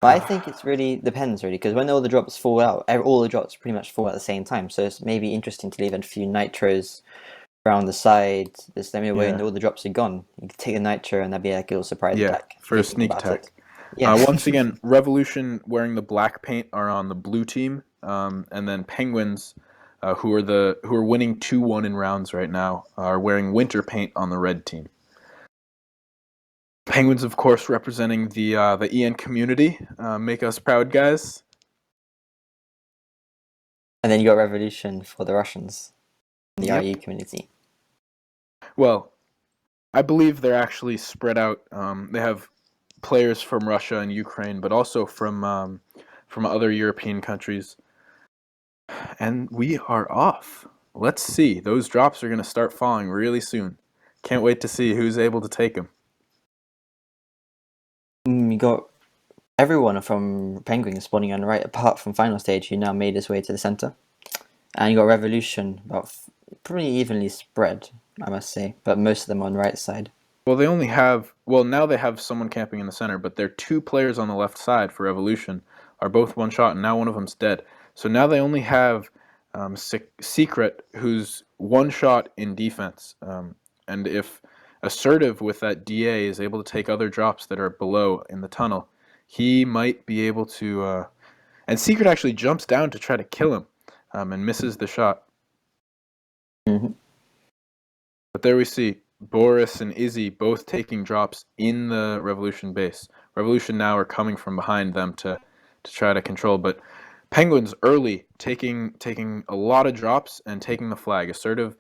I think it's really depends really because when all the drops fall out, all the drops pretty much fall at the same time. So it's maybe interesting to leave a few nitros around the side. This then when yeah, all the drops are gone, you can take a nitro and that'd be like a little surprise yeah, attack if for you a think sneak about it. attack. Yeah. Once again, Revolution wearing the black paint are on the blue team, and then Penguins, who are winning 2-1 in rounds right now, are wearing winter paint on the red team. Penguins, of course, representing the EN community. Make us proud, guys. And then you got Revolution for the Russians, the Yep. RU community. Well, I believe they're actually spread out. They have players from Russia and Ukraine, but also from other European countries. And we are off. Let's see. Those drops are going to start falling really soon. Can't wait to see who's able to take them. You got everyone from Penguin spawning on the right, apart from final stage, who now made his way to the center. And you got Revolution, about pretty evenly spread, I must say, but most of them on the right side. Well, now they have someone camping in the center, but their 2 players on the left side for Revolution are both one shot, and now one of them's dead. So now they only have Secret, who's one shot in defense. And if Assertive with that DA is able to take other drops that are below in the tunnel, he might be able to. And Secret actually jumps down to try to kill him and misses the shot. Mm-hmm. But there we see Boris and Izzy both taking drops in the Revolution base. Revolution now are coming from behind them to try to control, but Penguins early taking a lot of drops and taking the flag. Assertive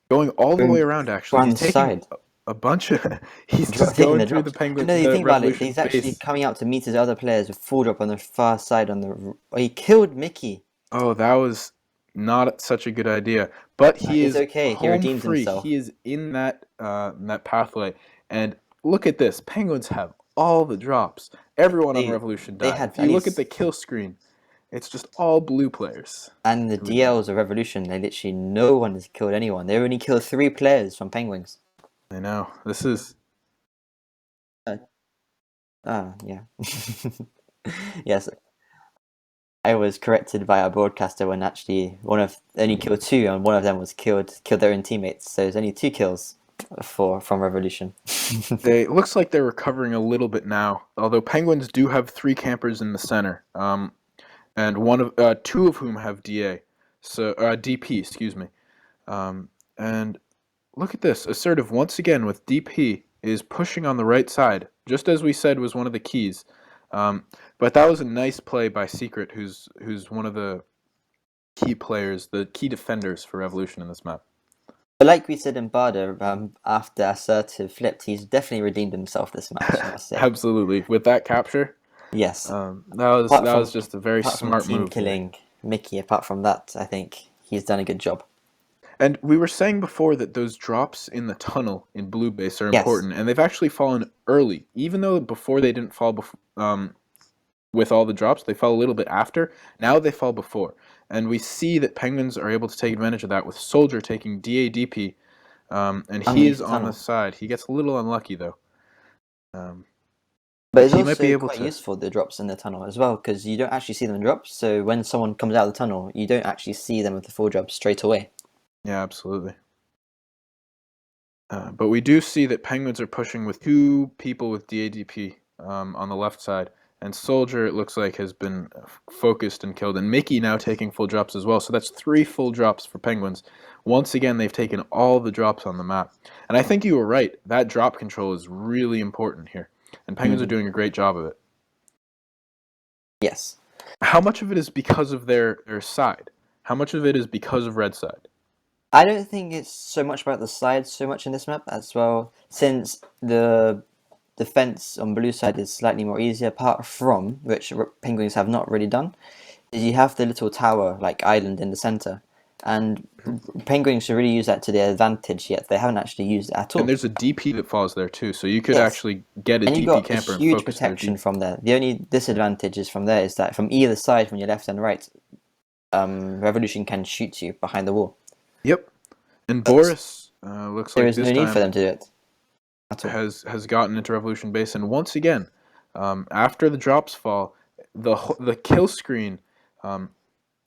going all the way around actually. One side. a bunch of he's just taking the going through drops. Penguin, No, you the think about it. Revolution He's actually base. coming out to meet his other players with full drop on the far side. He killed Mickey. Oh, that was not such a good idea. But he It's is okay. He home redeemed free. himself. He is in that pathway. And look at this. Penguins have all the drops. Everyone on They Revolution they died. had If at you look at least the kill screen, it's just all blue players and the who would die. DLs of Revolution. They literally no one has killed anyone. They only killed 3 players from Penguins. I know. This is Yeah. Yes, I was corrected by our broadcaster when actually one of only killed 2, and one of them was killed their own teammates. So there's only 2 kills from Revolution. they looks like they're recovering a little bit now. Although Penguins do have 3 campers in the center. And one of 2 of whom have DA. So DP, excuse me. And look at this. Assertive once again with DP is pushing on the right side, just as we said was one of the keys. But that was a nice play by Secret, who's one of the key players, the key defenders for Revolution in this map. But like we said in Barda, after Assertive flipped, he's definitely redeemed himself this match, I must say. Absolutely, with that capture, Yes. that was just a very Apart from smart team move there. killing Mickey, apart from that, I think he's done a good job. And we were saying before that those drops in the tunnel in blue base are Yes. important, and they've actually fallen early. Even though before they didn't fall with all the drops, they fell a little bit after. Now they fall before. And we see that Penguins are able to take advantage of that with Soldier taking DADP, and he is on the side. He gets a little unlucky, though. But it's he might be also able quite to. useful, the drops in the tunnel as well, because you don't actually see them drop. So when someone comes out of the tunnel, you don't actually see them with the full drop straight away. Yeah, absolutely. But we do see that Penguins are pushing with 2 people with DADP on the left side. And Soldier, it looks like, has been focused and killed. And Mickey now taking full drops as well. So that's 3 full drops for Penguins. Once again, they've taken all the drops on the map. And I think you were right. That drop control is really important here. And Penguins are doing a great job of it. Yes. How much of it is because of their side? How much of it is because of red side? I don't think it's so much about the sides so much in this map as well, since the defense on blue side is slightly more easier, apart from, which Penguins have not really done, is you have the little tower, like island in the center. And Penguins should really use that to their advantage, yet they haven't actually used it at all. And there's a DP that falls there too, so you could actually get a and you DP got a camper and huge focus their protection DP. from there. The only disadvantage is from there is that from either side, from your left and right, Revolution can shoot you behind the wall. Yep. And Boris looks like There is this no need time for them to do it at all. has gotten into Revolution base, and once again, after the drops fall, the kill screen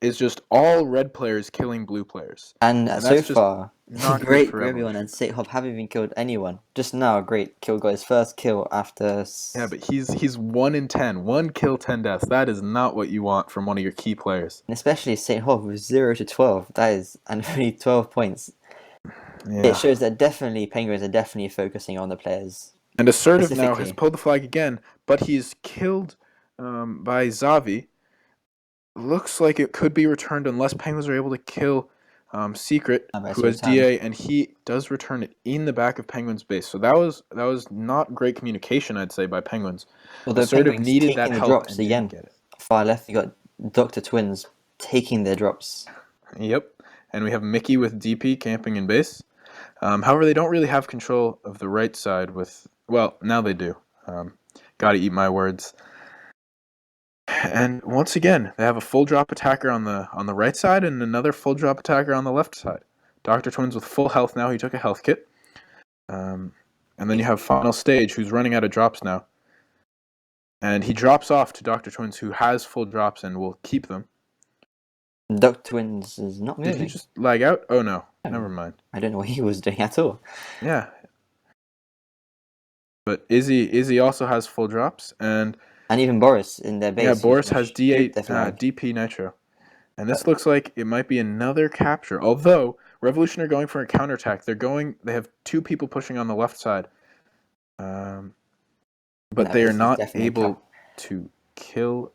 is just all red players killing blue players, And that's so just far, not good great for for everyone. Revolution. And Sithop haven't even killed anyone. Just now, great kill got his first kill after. Yeah, but he's 1 in 10, 1 kill, 10 deaths. That is not what you want from one of your key players. And especially Sithop with 0 to 12. That is, and only 12 points. Yeah. It shows that definitely Penguins are definitely focusing on the players. And Assertive now has pulled the flag again, but he's killed by Xavi. Looks like it could be returned unless Penguins are able to kill Secret, who has DA, and he does return it in the back of Penguins' base. So that was not great communication, I'd say, by Penguins. Although Assertive Penguins needed taking that the help drops and again. didn't get it. Far left, you got Dr. Twins taking their drops. Yep, and we have Mickey with DP camping in base. However, they don't really have control of the right side with... Well, now they do. Gotta eat my words. And once again, they have a full drop attacker on the right side and another full drop attacker on the left side. Dr. Twins with full health now. He took a health kit. And then you have Final Stage, who's running out of drops now. And he drops off to Dr. Twins, who has full drops and will keep them. Dr. Twins is not moving. Did he just lag out? Oh, no. Never mind. I don't know what he was doing at all. Yeah. But Izzy also has full drops. And even Boris in their base. Yeah, Boris has D8 DP DP Nitro. And this looks like it might be another capture. Although Revolution are going for a counterattack. They have 2 people pushing on the left side. But they are not able to kill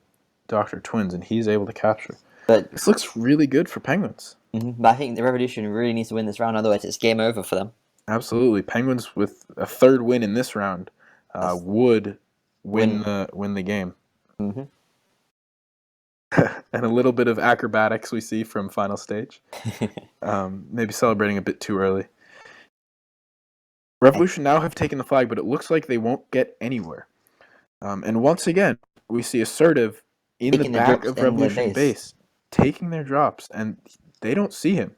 Dr. Twins, and he's able to capture. But this looks really good for Penguins. But I think the Revolution really needs to win this round, otherwise it's game over for them. Absolutely. Penguins with a third win in this round would win the game. Mm-hmm. And a little bit of acrobatics we see from final stage. Maybe celebrating a bit too early. Revolution now have taken the flag, but it looks like they won't get anywhere. And once again, we see Assertive in the back of Revolution base, taking their drops, and they don't see him.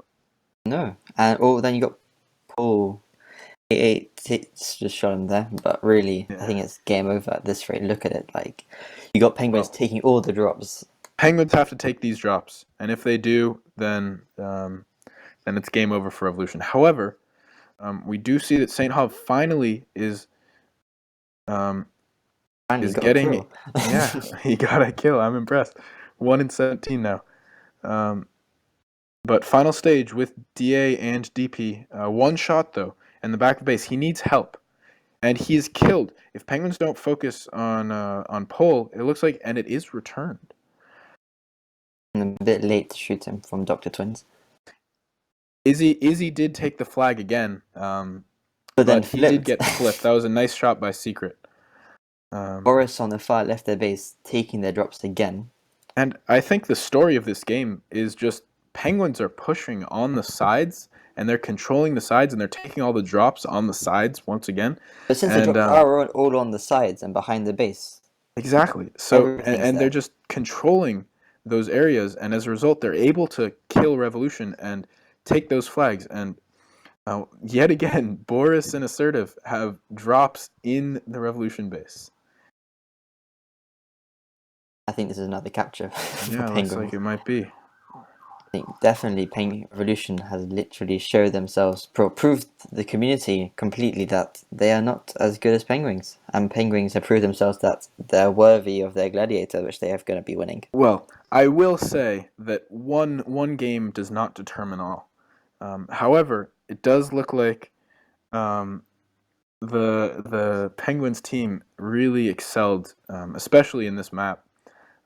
No. And then you got Paul. It's just shot him there, but really, I think it's game over at this rate. Look at it. Like, you got Penguins taking all the drops. Penguins have to take these drops, and if they do, then it's game over for Revolution. However, we do see that St. Hov finally is getting he got a kill. I'm impressed. 1 in 17 now. But final stage with DA and DP. One shot though, in the back of base. He needs help, and he is killed. If Penguins don't focus on Pole, it looks like, and it is returned. A bit late to shoot him from Dr. Twins. Izzy did take the flag again, but he did get flipped. That was a nice shot by Secret. Boris on the far left of their base taking their drops again. And I think the story of this game is just Penguins are pushing on the sides, and they're controlling the sides, and they're taking all the drops on the sides once again. But since the drops are all on the sides and behind the base. Exactly. So, and they're just controlling those areas, and as a result, they're able to kill Revolution and take those flags. And yet again, Boris and Assertive have drops in the Revolution base. I think this is another capture. Yeah, looks like it might be. I think definitely Revolution has literally showed themselves, proved the community completely that they are not as good as Penguins. And Penguins have proved themselves that they're worthy of their Gladiator, which they are going to be winning. Well, I will say that one game does not determine all. However, it does look like the Penguins team really excelled, especially in this map,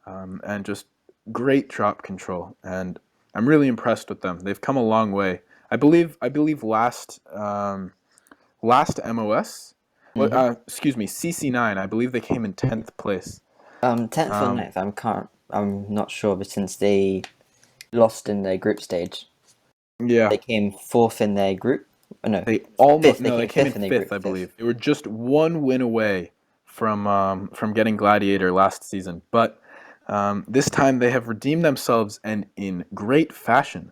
and just great drop control. And I'm really impressed with them. They've come a long way. I believe last MOS, excuse me, CC9. I believe they came in 10th place. 10th or 9th. I'm not sure, but since they lost in their group stage, they came 4th in their group. No, they almost they came in 5th, I believe. They were just one win away from getting Gladiator last season, but this time they have redeemed themselves and in great fashion,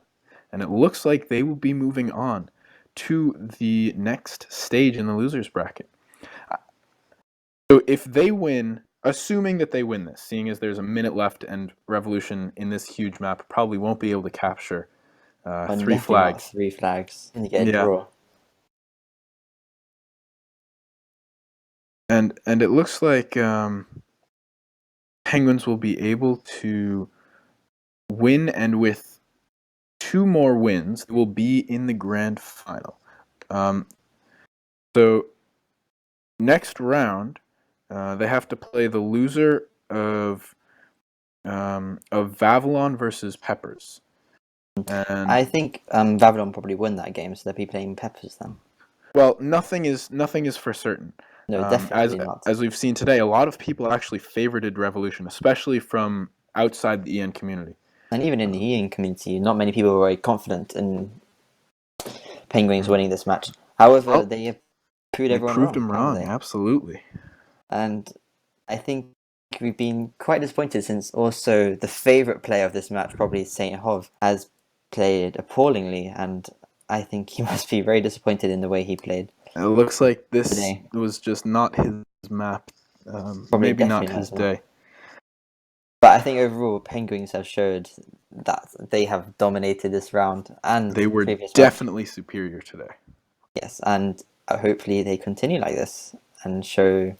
and it looks like they will be moving on to the next stage in the losers bracket. So if they win, assuming that they win this, seeing as there's a minute left and Revolution in this huge map probably won't be able to capture 3 flags. 3 flags and you get a draw. And it looks like Penguins will be able to win, and with 2 more wins, they will be in the grand final. So next round, they have to play the loser of Vavilon versus Peppers. And I think Vavilon probably win that game, so they'll be playing Peppers then. Well, nothing is for certain. No, definitely not. As we've seen today, a lot of people actually favorited Revolution, especially from outside the EN community. And even in the EN community, not many people were very confident in Penguins winning this match. However, they have proved them wrong. Absolutely. And I think we've been quite disappointed since also the favourite player of this match, probably St. Hov, has played appallingly, and I think he must be very disappointed in the way he played. It looks like this was just not his map. Maybe not his day. But I think overall, Penguins have showed that they have dominated this round, and they were definitely superior today. Yes, and hopefully they continue like this and show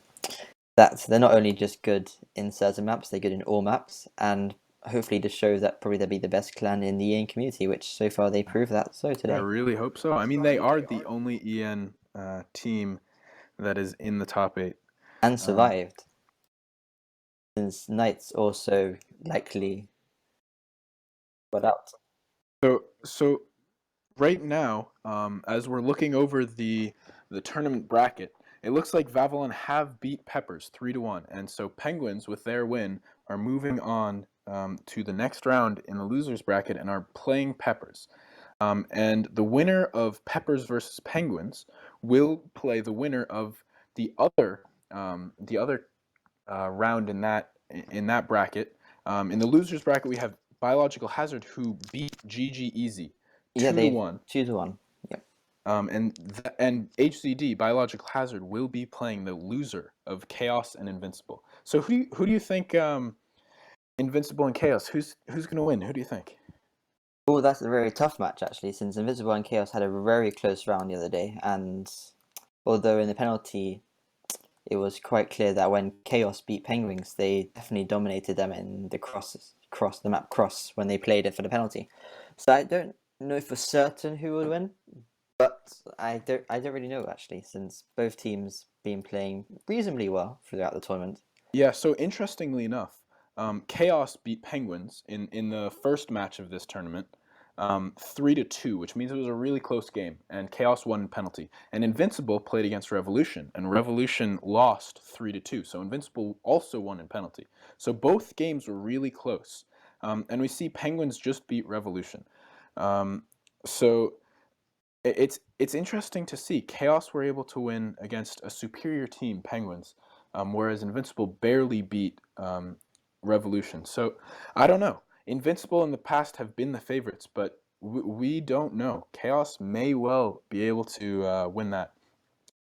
that they're not only just good in certain maps, they're good in all maps, and hopefully this shows that probably they'll be the best clan in the EN community, which so far they prove that so today. I really hope so. I mean, they are the only EN team that is in the top 8. And survived. Since Knights also likely got out. So right now, as we're looking over the tournament bracket, it looks like Vavalon have beat Peppers 3-1, and so Penguins, with their win, are moving on to the next round in the losers bracket and are playing Peppers. And the winner of Peppers versus Penguins will play the winner of the other round in that bracket. In the losers bracket, we have Biological Hazard, who beat GG Easy Yeah, 2 to they 1. 2-1. Yep. And HCD Biological Hazard will be playing the loser of Chaos and Invincible. So who do you think Invincible and Chaos? Who's going to win? Who do you think? Oh, that's a very tough match actually, since Invisible and Chaos had a very close round the other day, and although in the penalty it was quite clear that when Chaos beat Penguins, they definitely dominated them in the the map cross when they played it for the penalty. So I don't know for certain who would win, but I don't really know actually, since both teams been playing reasonably well throughout the tournament. Yeah, so interestingly enough, Chaos beat Penguins in the first match of this tournament, 3-2, which means it was a really close game, and Chaos won in penalty. And Invincible played against Revolution, and Revolution lost 3-2. So Invincible also won in penalty. So both games were really close, and we see Penguins just beat Revolution. So it's interesting to see Chaos were able to win against a superior team, Penguins, whereas Invincible barely beat Revolution. So I don't know. Invincible in the past have been the favorites, but we don't know. Chaos may well be able to win that.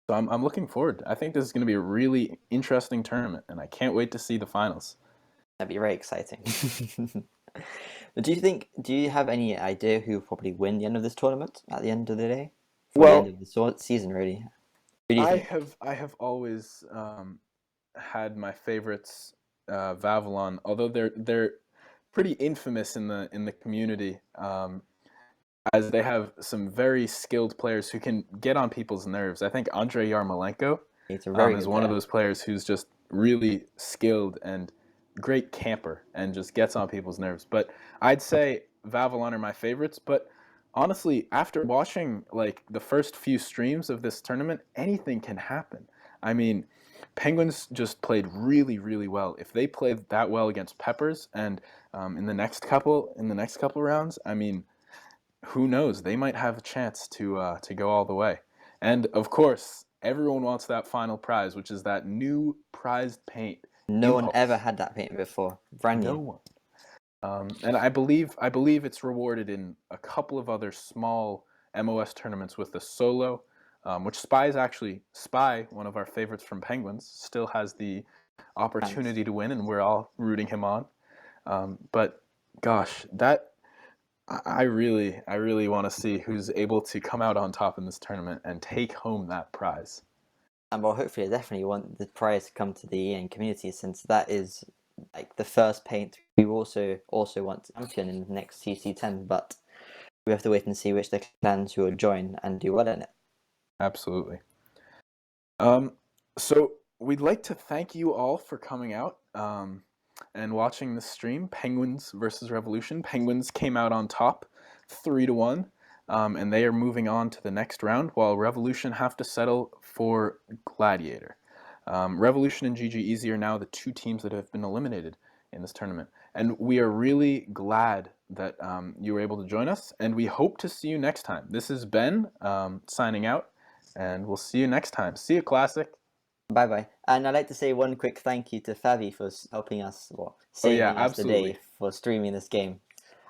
So I'm looking forward. I think this is going to be a really interesting tournament, and I can't wait to see the finals. That'd be very exciting. But do you have any idea who will probably win the end of this tournament at the end of the day? For the end Well, of the season, really? Who do you think? I have always had my favorites, Vavalon, although they're pretty infamous in the community, as they have some very skilled players who can get on people's nerves. I think Andrei Yarmolenko He's a very is good one of player. those players who's just really skilled and great camper and just gets on people's nerves. But I'd say Vavalon are my favorites. But honestly, after watching like the first few streams of this tournament, anything can happen. I mean, Penguins just played really, really well. If they played that well against Peppers and in the next couple rounds, I mean, who knows? They might have a chance to go all the way. And of course, everyone wants that final prize, which is that new prized paint. No one ever Impulse. had that paint before. Brand No new. one. And I believe it's rewarded in a couple of other small MOS tournaments with the solo, which Spy, one of our favorites from Penguins, still has the Chance. opportunity to win, and we're all rooting him on. But gosh, that I really want to see who's able to come out on top in this tournament and take home that prize. And well, hopefully, I definitely want the prize to come to the EN community, since that is like the first paint we also want to champion in the next CC10. But we have to wait and see which the clans who will join and do well in it. Absolutely. So we'd like to thank you all for coming out and watching the stream. Penguins versus Revolution. Penguins came out on top, 3-1, and they are moving on to the next round, while Revolution have to settle for Gladiator. Revolution and GG Easy are now the two teams that have been eliminated in this tournament, and we are really glad that you were able to join us, and we hope to see you next time. This is Ben signing out, and we'll see you next time. See you, Classic. Bye bye. And I'd like to say one quick thank you to Fabi for helping us, well, Oh yeah, saving us absolutely. today for streaming this game.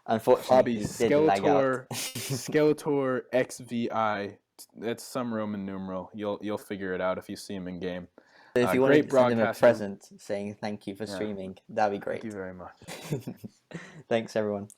Unfortunately, Hobby it did lag out. Skeletor XVI. That's some Roman numeral. You'll figure it out if you see him in game. So if you want Great to send him a broadcasting. present saying thank you for Yeah, streaming, that'd be thank great. you very much. Thanks, everyone.